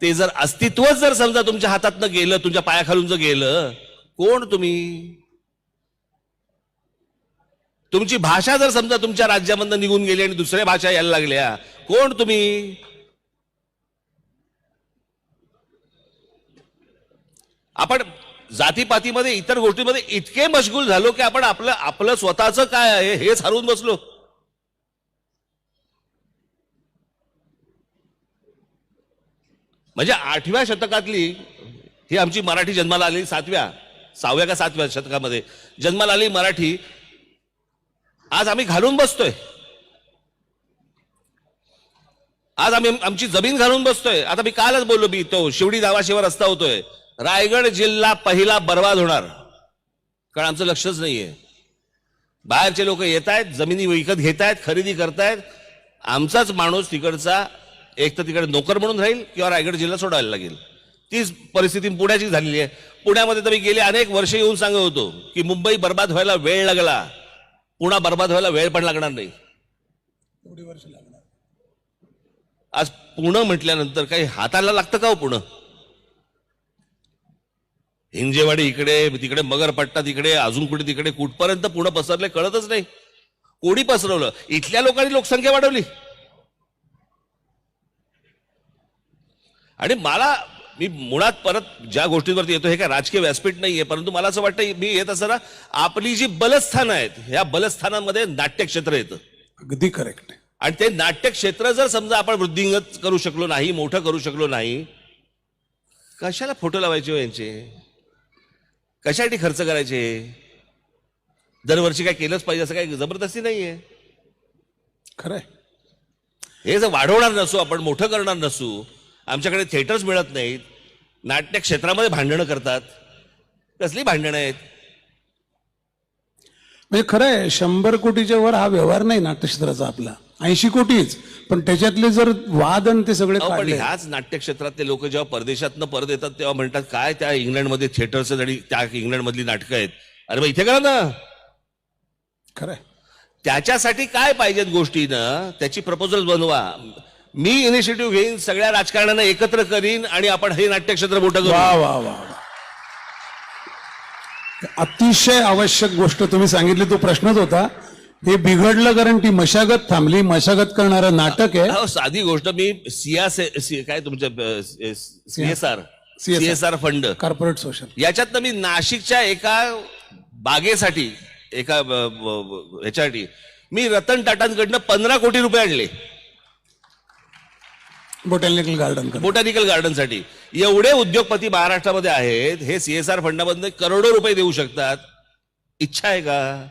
ते जर अस्तित्वच जर समजा तुमच्या हातातनं गेलं, तुमच्या पायाखालून जर गेलं, कोण तुम्ही? तुमची भाषा जर समजा तुमच्या राज्यामधनं निघून गेली आणि दुसऱ्या भाषा यायला लागल्या, कोण तुम्ही? आपण जातीपातीमध्ये, इतर गोष्टींमध्ये इतके मशगूल झालो की आपण आपलं स्वतःचं काय आहे हेच हरवून बसलो. म्हणजे 8व्या शतकातली ही आमची मराठी जन्माला आलेली 6व्या का 7व्या शतकामध्ये जन्माला आलेली मराठी आज आम्ही घालून बसतोय. आज आम्ही आमची जमीन घालून बसतोय. आता मी कालच बोललो, मी तो शिवडी दावाशिवा रस्ता होतोय, रायगड जिल्हा पहिला बर्बाद होणार, कारण आमचं लक्षच नाहीये. बाहेरचे लोक येत आहेत, जमिनी विकत घेत आहेत, खरेदी करतायत. आमचाच माणूस तिकडचा एक तर तिकडे नोकर म्हणून राहील किंवा रायगड जिल्हा सोडायला लागेल. तीच परिस्थिती पुण्याची झालेली आहे. पुण्यामध्ये तर मी गेले अनेक वर्ष येऊन सांगत होतो की मुंबई बर्बाद व्हायला वेळ लागला, पुणा बर्बाद व्हायला वेळ पण लागणार नाही. एवढी वर्ष लागणार. आज पुणे म्हटल्यानंतर काही हाताला लागतं का हो? पुणे, हिंजेवाडी इकडे, तिकडे मगरपट्टा तिकडे, अजून कुठे तिकडे, कुठपर्यंत पुणे पसरले कळतच नाही. कोणी पसरवलं? इथल्या लोकांनी लोकसंख्या वाढवली. आणि मी मुळात परत ज्या गोष्टींवरती येतो, हे काय राजकीय व्यासपीठ नाहीये, परंतु मला असं वाटतं मी येत असताना आपली जी बलस्थानं आहेत, ह्या बलस्थानांमध्ये नाट्यक्षेत्र येतं. अगदी करेक्ट. आणि ते नाट्यक्षेत्र जर समजा आपण वृद्धिंगत करू शकलो नाही, मोठं करू शकलो नाही, कशाला फोटो लावायचे हो यांचे? कशासाठी खर्च करायचे? दरवर्षी काय केलंच पाहिजे असं काही जबरदस्ती नाहीये. खरंय. हे जर वाढवणार नसू, आपण मोठं करणार नसू, आमच्याकडे थिएटर्स मिळत नाहीत, नाट्य क्षेत्रामध्ये भांडणं करतात, कसली भांडणं आहेत? म्हणजे खरं आहे, 100 कोटीच्या वर हा व्यवहार नाही नाट्यक्षेत्राचा आपला, 80 कोटीच. पण त्याच्यातले जर वाद आणि ते सगळे पण ह्याच नाट्यक्षेत्रातले लोक जेव्हा परदेशातनं परत येतात तेव्हा म्हणतात काय त्या इंग्लंडमध्ये थिएटर्स आणि त्या इंग्लंडमधली नाटकं आहेत. अरे मग इथे करा ना. खरंय. त्याच्यासाठी काय पाहिजेत गोष्टी ना त्याची प्रपोजल बनवा. मी इनिशिएटिव्ह घेईन, सगळ्या राजकारण्यांना एकत्र करीन आणि आपण हे नाट्यक्षेत्र मोठं करू. वा वा वा. अतिशय आवश्यक गोष्ट तुम्ही सांगितली, तो प्रश्नच होता. हे बिघडलं कारण ती मशागत थांबली. मशागत करणारं नाटक आहे. अहो, साधी गोष्ट, मी काय तुमच्या सीएसआर फंड कॉर्पोरेट सोशल याच्यातनं मी नाशिकच्या एका बागेसाठी, एका ह्याच्यासाठी मी रतन टाटांकडनं 15 कोटी रुपये आणले. बोटॅनिकल गार्डनसाठी. एवढे उद्योगपती महाराष्ट्रामध्ये आहेत, हे सीएसआर फंडामधून करोडो रुपये देऊ शकतात. इच्छा आहे का?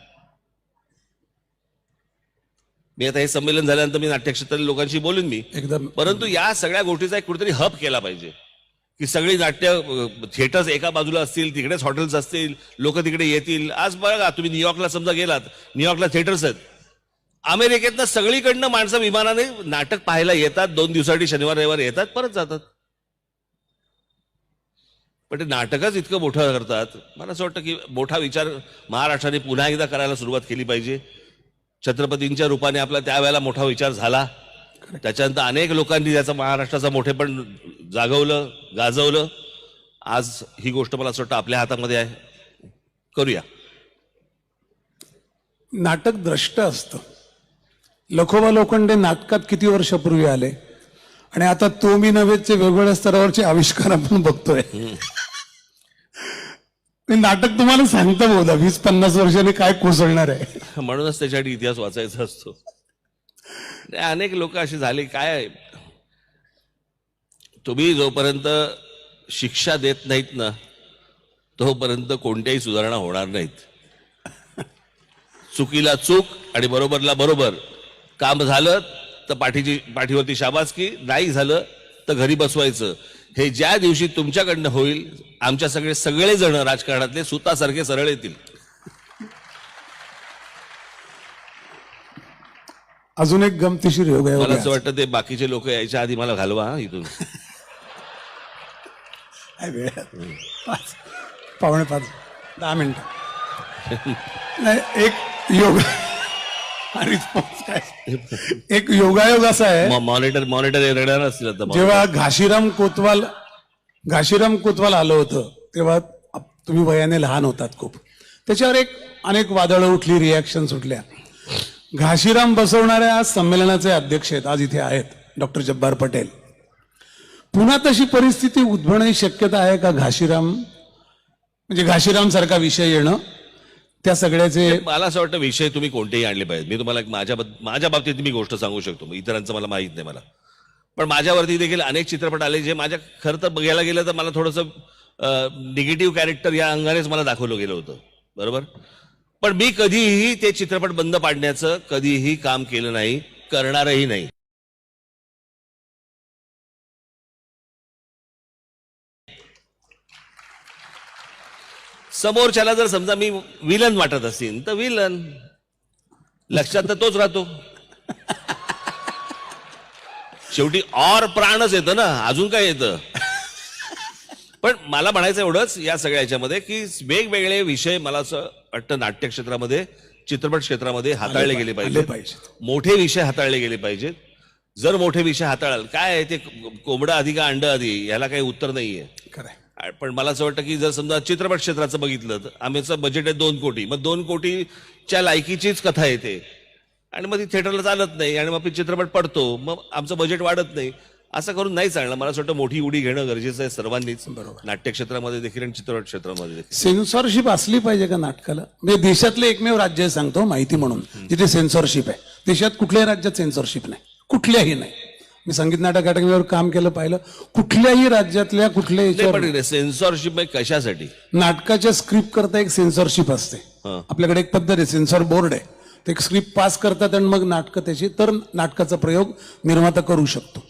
मी आता हे संमेलन झाल्यानंतर मी नाट्यक्षेत्रातील लोकांशी बोलून मी एकदम. परंतु या सगळ्या गोष्टीचा एक कुठेतरी हब केला पाहिजे की सगळी नाट्य थिएटर्स एका बाजूला असतील, तिकडेच हॉटेल्स असतील, लोक तिकडे येतील. आज बघा तुम्ही न्यूयॉर्कला समजा गेलात, न्यूयॉर्कला थिएटर्स आहेत. अमेरिकेतनं सगळीकडनं माणसं विमानाने नाटक पाहायला येतात, 2 दिवसासाठी शनिवार रविवार येतात, परत जातात. पण ते नाटकच इतकं मोठं करतात. मला असं वाटतं की मोठा विचार महाराष्ट्राने पुन्हा एकदा करायला सुरुवात केली पाहिजे. छत्रपतींच्या रूपाने आपला त्यावेळेला मोठा विचार झाला, त्याच्यानंतर अनेक लोकांनी त्याचा महाराष्ट्राचा मोठेपण जागवलं, गाजवलं. आज ही गोष्ट मला असं वाटतं आपल्या हातामध्ये आहे. करूया. नाटक द्रष्ट असतं. लखोबा लोखंडे नाटकात किती वर्षापूर्वी आले आणि आता तो मी नव्हेचे वेगवेगळ्या स्तरावरचे आविष्कार आपण बघतोय. नाटक तुम्हाला सांगतं बहुधा 20-50 वर्षांनी काय कोसळणार आहे. म्हणूनच त्याच्यासाठी इतिहास वाचायचा असतो. अनेक लोक असे झाले. काय तुम्ही जोपर्यंत शिक्षा देत नाहीत ना तोपर्यंत कोणत्याही सुधारणा होणार नाहीत. चुकीला चूक आणि बरोबरला बरोबर. काम झालं तर पाठीवरती शाबासकी, नाही झालं तर घरी बसवायचं. हे ज्या दिवशी तुमच्याकडनं होईल, आमच्या सगळे जण राजकारणातले सुतासारखे सरळ येतील. अजून एक गमतीशीर योग आहे. मला असं वाटतं ते बाकीचे लोक यायच्या आधी मला घालवा इथून. 5:45 10 मिनिटं. नाही, एक योग आणि एक योगायोग असा आहे. मॉनिटर येणार असतील आता. जेव्हा घाशीराम कोतवाल आलं होतं तेव्हा तुम्ही वयाने लहान होतात खूप. त्याच्यावर अनेक वादळं उठली, रिॲक्शन सुटल्या. घाशीराम बसवणाऱ्या आज संमेलनाचे अध्यक्ष आहेत, आज इथे आहेत, डॉक्टर जब्बार पटेल. पुन्हा तशी परिस्थिती उद्भवण्याची शक्यता आहे का? घाशीराम सारखा विषय येणं, त्या सगळ्याचे. मला असं वाटतं विषय तुम्ही कोणतेही आणले पाहिजेत. मी तुम्हाला माझ्या बाबतीत मी गोष्ट सांगू शकतो, इतरांचं मला माहित नाही मला. पण माझ्यावरती देखील अनेक चित्रपट आले जे माझ्या खरं तर बघायला गेलं तर मला थोडंसं निगेटिव्ह कॅरेक्टर या अंगानेच मला दाखवलं गेलं होतं, बरोबर. पण मी कधीही ते चित्रपट बंद पाडण्याचं कधीही काम केलं नाही, करणारही नाही. समोरच्याला जर समजा मी विलन वाटत असेल तर विलन, लक्षात तर तोच राहतो. शेवटी और प्राणच येतं ना, अजून काय येतं. पण मला म्हणायचं एवढंच या सगळ्या ह्याच्यामध्ये की वेगवेगळे विषय मला असं वाटतं नाट्य क्षेत्रामध्ये, चित्रपट क्षेत्रामध्ये हाताळले गेले पाहिजेत. मोठे विषय हाताळले गेले पाहिजेत. जर मोठे विषय हाताळाल, काय आहे ते कोंबडा आधी का अंड आधी, याला काही उत्तर नाहीये. पण मला असं वाटतं की जर समजा चित्रपट क्षेत्राचं बघितलं तर आमचं बजेट आहे 2 कोटी, मग 2 कोटीच्या लायकीचीच कथा येते आणि मग ती थिएटरला चालत नाही आणि मग चित्रपट पडतो, मग आमचं बजेट वाढत नाही. असं करून नाही चालणार. मला असं वाटतं मोठी उडी घेणं गरजेचं आहे सर्वांनीच, नाट्य क्षेत्रामध्ये देखील आणि चित्रपट क्षेत्रामध्ये देखील. सेन्सॉरशिप असली पाहिजे का नाटकाला? म्हणजे देशातलं एकमेव राज्य आहे, सांगतो माहिती म्हणून, जिथे सेन्सॉरशिप आहे. देशात कुठल्याही राज्यात सेन्सॉरशिप नाही, कुठल्याही नाही. मी संगीत नाटक अकादमीवर काम केलं, पाहिलं, कुठल्याही राज्यातल्या कुठल्याही सेन्सॉरशिप कशासाठी? नाटकाच्या स्क्रिप्ट करता एक सेन्सॉरशिप असते. आपल्याकडे एक पद्धत आहे, सेन्सॉर बोर्ड आहे. ते एक स्क्रिप्ट पास करतात आणि मग नाटकं त्याची, तर नाटकाचा प्रयोग निर्माता करू शकतो.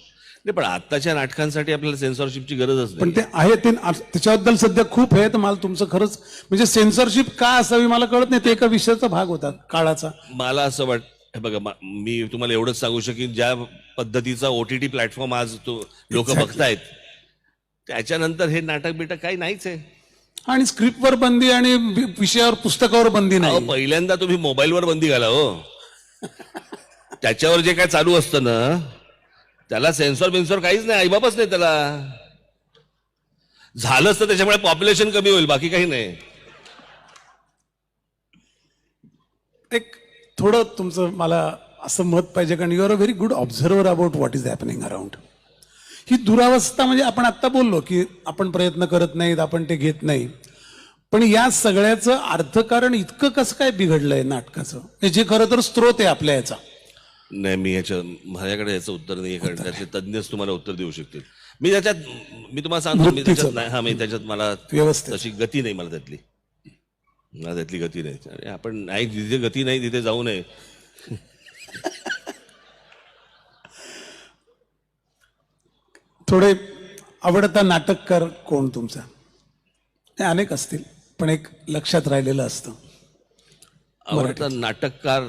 पण आताच्या नाटकांसाठी आपल्याला सेन्सॉरशिपची गरजच नाही. पण ते आहे, ते त्याच्याबद्दल सध्या खूप आहे. तर मला तुमचं खरंच म्हणजे सेन्सॉरशिप का असावी मला कळत नाही. ते एका विषयाचा भाग होता काळाचा. मला असं वाटतं, बघा, मी तुम्हाला एवढंच सांगू शकेन, ज्या पद्धतीचा OTT प्लॅटफॉर्म आज लोक बघतायत, त्याच्यानंतर हे नाटक बिटक काही नाहीच आहे. आणि स्क्रिप्टवर बंदी आणि विषयावर, पुस्तकावर बंदी नाही. पहिल्यांदा तुम्ही मोबाईलवर बंदी घाला हो. त्याच्यावर जे काय चालू असतं ना त्याला सेन्सॉर बिन्सॉर काहीच नाही, आईबापच नाही त्याला. झालंच तर त्याच्यामुळे पॉप्युलेशन कमी होईल, बाकी काही नाही. एक थोडं तुमचं मला असं मत पाहिजे, कारण you are a very good observer about what is happening around. ही दुरावस्था म्हणजे आपण आत्ता बोललो की आपण प्रयत्न करत नाहीत, आपण ते घेत नाही, पण या सगळ्याचं अर्थकारण इतकं कसं काय बिघडलंय नाटकाचं, जे खरं तर स्रोत आहे आपल्या याचा. नाही, माझ्याकडे याचं उत्तर नाही, कारण त्याचे तज्ञच तुम्हाला उत्तर देऊ शकतील. मी तुम्हाला सांगतो, मी त्याच्यात नाही, मी त्याच्यात मला व्यवस्थित तशी गती नाही, मला त्यातली गती नाही. आणि आपण नाही, जिथे गती नाही तिथे जाऊ नये. थोडे आवडता नाटककार कोण तुमचा? हे अनेक असतील, पण एक लक्षात राहिलेलं असतं. आवडता नाटककार,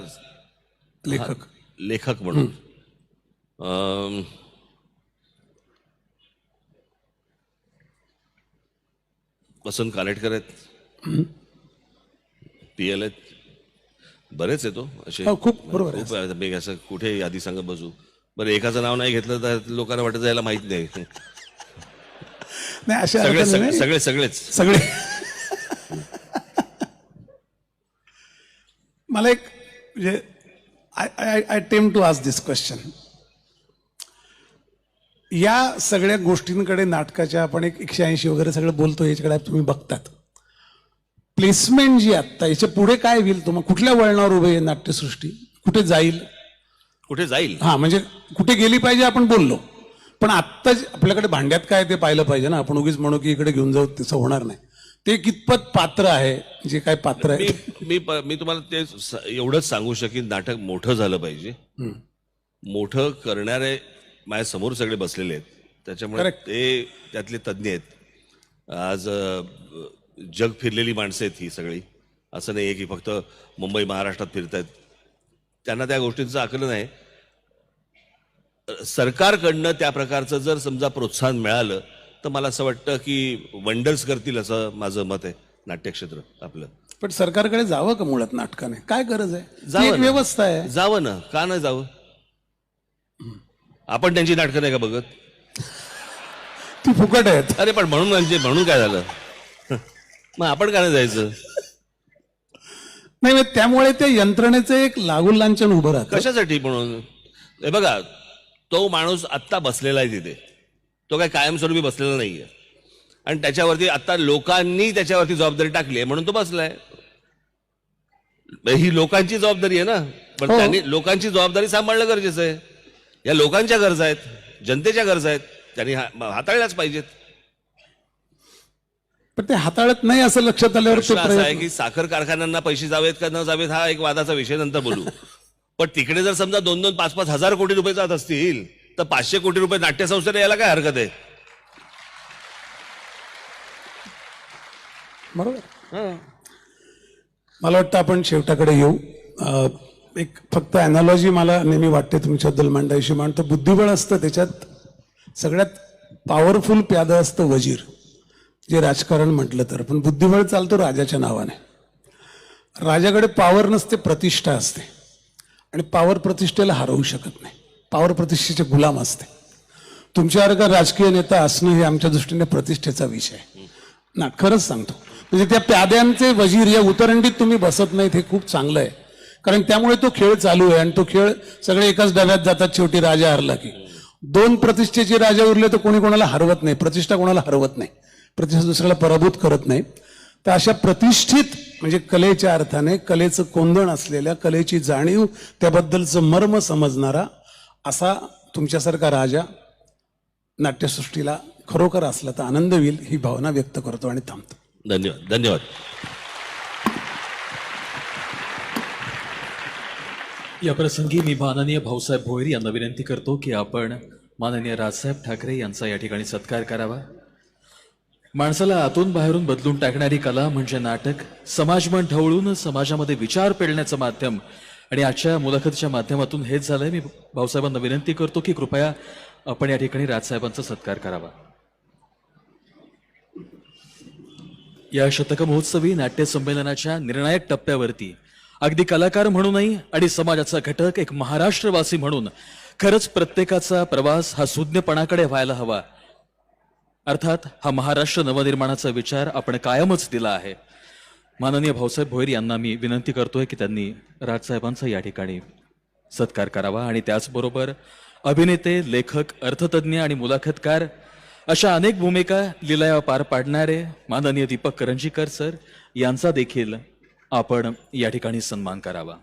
लेखक म्हणून वसंत कानेटकर आहेत, PL आहेत, बरेच येतो असे. खूप बरोबर आहे. खूप मी असं कुठे यादी सांगत बसू. बरं, एकाचं नाव नाही घेतलं तर लोकांना वाटत यायला माहित नाही. नाही, अशा सगळेच सगळे. मला एक म्हणजे I time to ask this question. या सगळ्या गोष्टींकडे नाटकाच्या आपण एक 180 वगैरे सगळं बोलतो, याच्याकडे तुम्ही बघतात. प्लेसमेंट जी आत्ता याच्या पुढे काय होईल, तुम्हाला कुठल्या वळणावर उभे आहे नाट्यसृष्टी, कुठे जाईल? हा, म्हणजे कुठे गेली पाहिजे आपण बोललो, पण आत्ता आपल्याकडे भांड्यात काय ते पाहिलं पाहिजे ना. आपण उगीच म्हणू की इकडे घेऊन जाऊ, तसं होणार नाही. ते कितपत पात्र आहे, जे काय पात्र आहे. मी तुम्हाला ते एवढंच सांगू शकेन, नाटक मोठं झालं पाहिजे. मोठं करणारे माझ्या समोर सगळे बसलेले आहेत, त्याच्यामुळे ते त्यातले तज्ज्ञ आहेत. आज जग फिरलेली माणसं आहेत ही सगळी. असं नाही की फक्त मुंबई महाराष्ट्रात फिरतायत, त्यांना त्या गोष्टींचं आकलन आहे. सरकारकडनं त्या प्रकारचं जर समजा प्रोत्साहन मिळालं तर मला असं वाटतं की वंडर्स करतील, असं माझं मत आहे नाट्यक्षेत्र आपलं. पण सरकारकडे जावं का मुळात नाटकाने? काय गरज आहे? जावं, व्यवस्था आहे, जावं ना. का नाही जावं? आपण त्यांची नाटकं नाही का बघत? ती फुकट आहेत. अरे पण म्हणून काय झालं? मग आपण का नाही जायचं? नाही, त्यामुळे त्या यंत्रणेचं एक लागू लांछन उभं राहतं. कशासाठी? म्हणून हे बघा, तो माणूस आत्ता बसलेला आहे तिथे, तो काय कायमस्वरूपी बसलेला नाहीये, आणि त्याच्यावरती आता लोकांनी त्याच्यावरती जबाबदारी टाकली आहे म्हणून तो बसलाय. ही लोकांची जबाबदारी आहे ना, पण त्यांनी लोकांची जबाबदारी सांभाळणं गरजेचं आहे. या लोकांच्या गरजा आहेत, जनतेच्या गरजा आहेत, त्यांनी हाताळल्याच पाहिजेत. पण ते हाताळत नाही असं लक्षात आल्यावर प्रश्न असा आहे की साखर कारखान्यांना पैसे जावेत का न जावेत हा एक वादाचा विषय, नंतर बोलू. पण तिकडे जर समजा 2-2, 5-5 हजार कोटी रुपये जात असतील तर 500 कोटी रुपये नाट्यसंस्थेला यायला काय हरकत आहे? बरोबर. मला वाटतं आपण शेवटाकडे येऊ. एक फक्त अॅनॉलॉजी मला नेहमी वाटते तुमच्याबद्दल मांडायची. मांडतो बुद्धिबळ असतं, त्याच्यात सगळ्यात पॉवरफुल प्यादं असतं वजीर, जे राजकारण म्हटलं तर. पण बुद्धिबळ चालतो राजाच्या नावाने. राजाकडे पॉवर नसते, प्रतिष्ठा असते, आणि पॉवर प्रतिष्ठेला हरवू शकत नाही. पॉवर प्रतिष्ठेचे गुलाम असते. तुमच्यासारखा राजकीय नेता असणं हे आमच्या दृष्टीने प्रतिष्ठेचा विषय आहे ना. खरंच सांगतो, म्हणजे त्या प्याद्यांचे वजीर या उतरंडीत तुम्ही बसत नाहीत, हे खूप चांगलं आहे. कारण त्यामुळे तो खेळ चालू आहे, आणि तो खेळ सगळे एकाच डब्यात जातात. शेवटी राजा हरला की 2 प्रतिष्ठेचे राजा उरले तर कोणी कोणाला हरवत नाही, प्रतिष्ठा कोणाला हरवत नाही, प्रतिष्ठा दुसऱ्याला पराभूत करत नाही. तर अशा प्रतिष्ठित म्हणजे कलेच्या अर्थाने कलेचं कोंदण असलेल्या, कलेची जाणीव, त्याबद्दलचं मर्म समजणारा असा तुमच्यासारखा राजा नाट्यसृष्टीला खरोखर असला तर आनंद होईल, ही भावना व्यक्त करतो आणि थांबतो. धन्यवाद. या प्रसंगी मी माननीय भाऊसाहेब भोईर यांना विनंती करतो की आपण माननीय राजसाहेब ठाकरे यांचा या ठिकाणी सत्कार करावा. माणसाला आतून बाहेरून बदलून टाकणारी कला म्हणजे नाटक. समाजमन ढवळून समाजामध्ये विचार पेरण्याचं माध्यम, आणि आजच्या मुलाखतीच्या माध्यमातून हेच झालंय. मी भाऊसाहेबांना विनंती करतो की कृपया आपण या ठिकाणी राजसाहेबांचा सत्कार करावा. या शतक महोत्सवी नाट्य संमेलनाच्या निर्णायक टप्प्यावरती अगदी कलाकार म्हणूनही आणि समाजाचा घटक एक महाराष्ट्रवासी म्हणून खरंच प्रत्येकाचा प्रवास हा सुज्ञपणाकडे व्हायला हवा. अर्थात हा महाराष्ट्र नवनिर्माणाचा विचार आपण कायमच दिला आहे. माननीय भाऊसाहेब भोईर यांना मी विनंती करतोय की त्यांनी राजसाहेबांचा या ठिकाणी सत्कार करावा आणि त्याचबरोबर अभिनेते, लेखक, अर्थतज्ञ आणि मुलाखतकार अशा अनेक भूमिका लीलाया पार पाडणारे माननीय दीपक करंजीकर सर यांचा देखील आपण या ठिकाणी सन्मान करावा.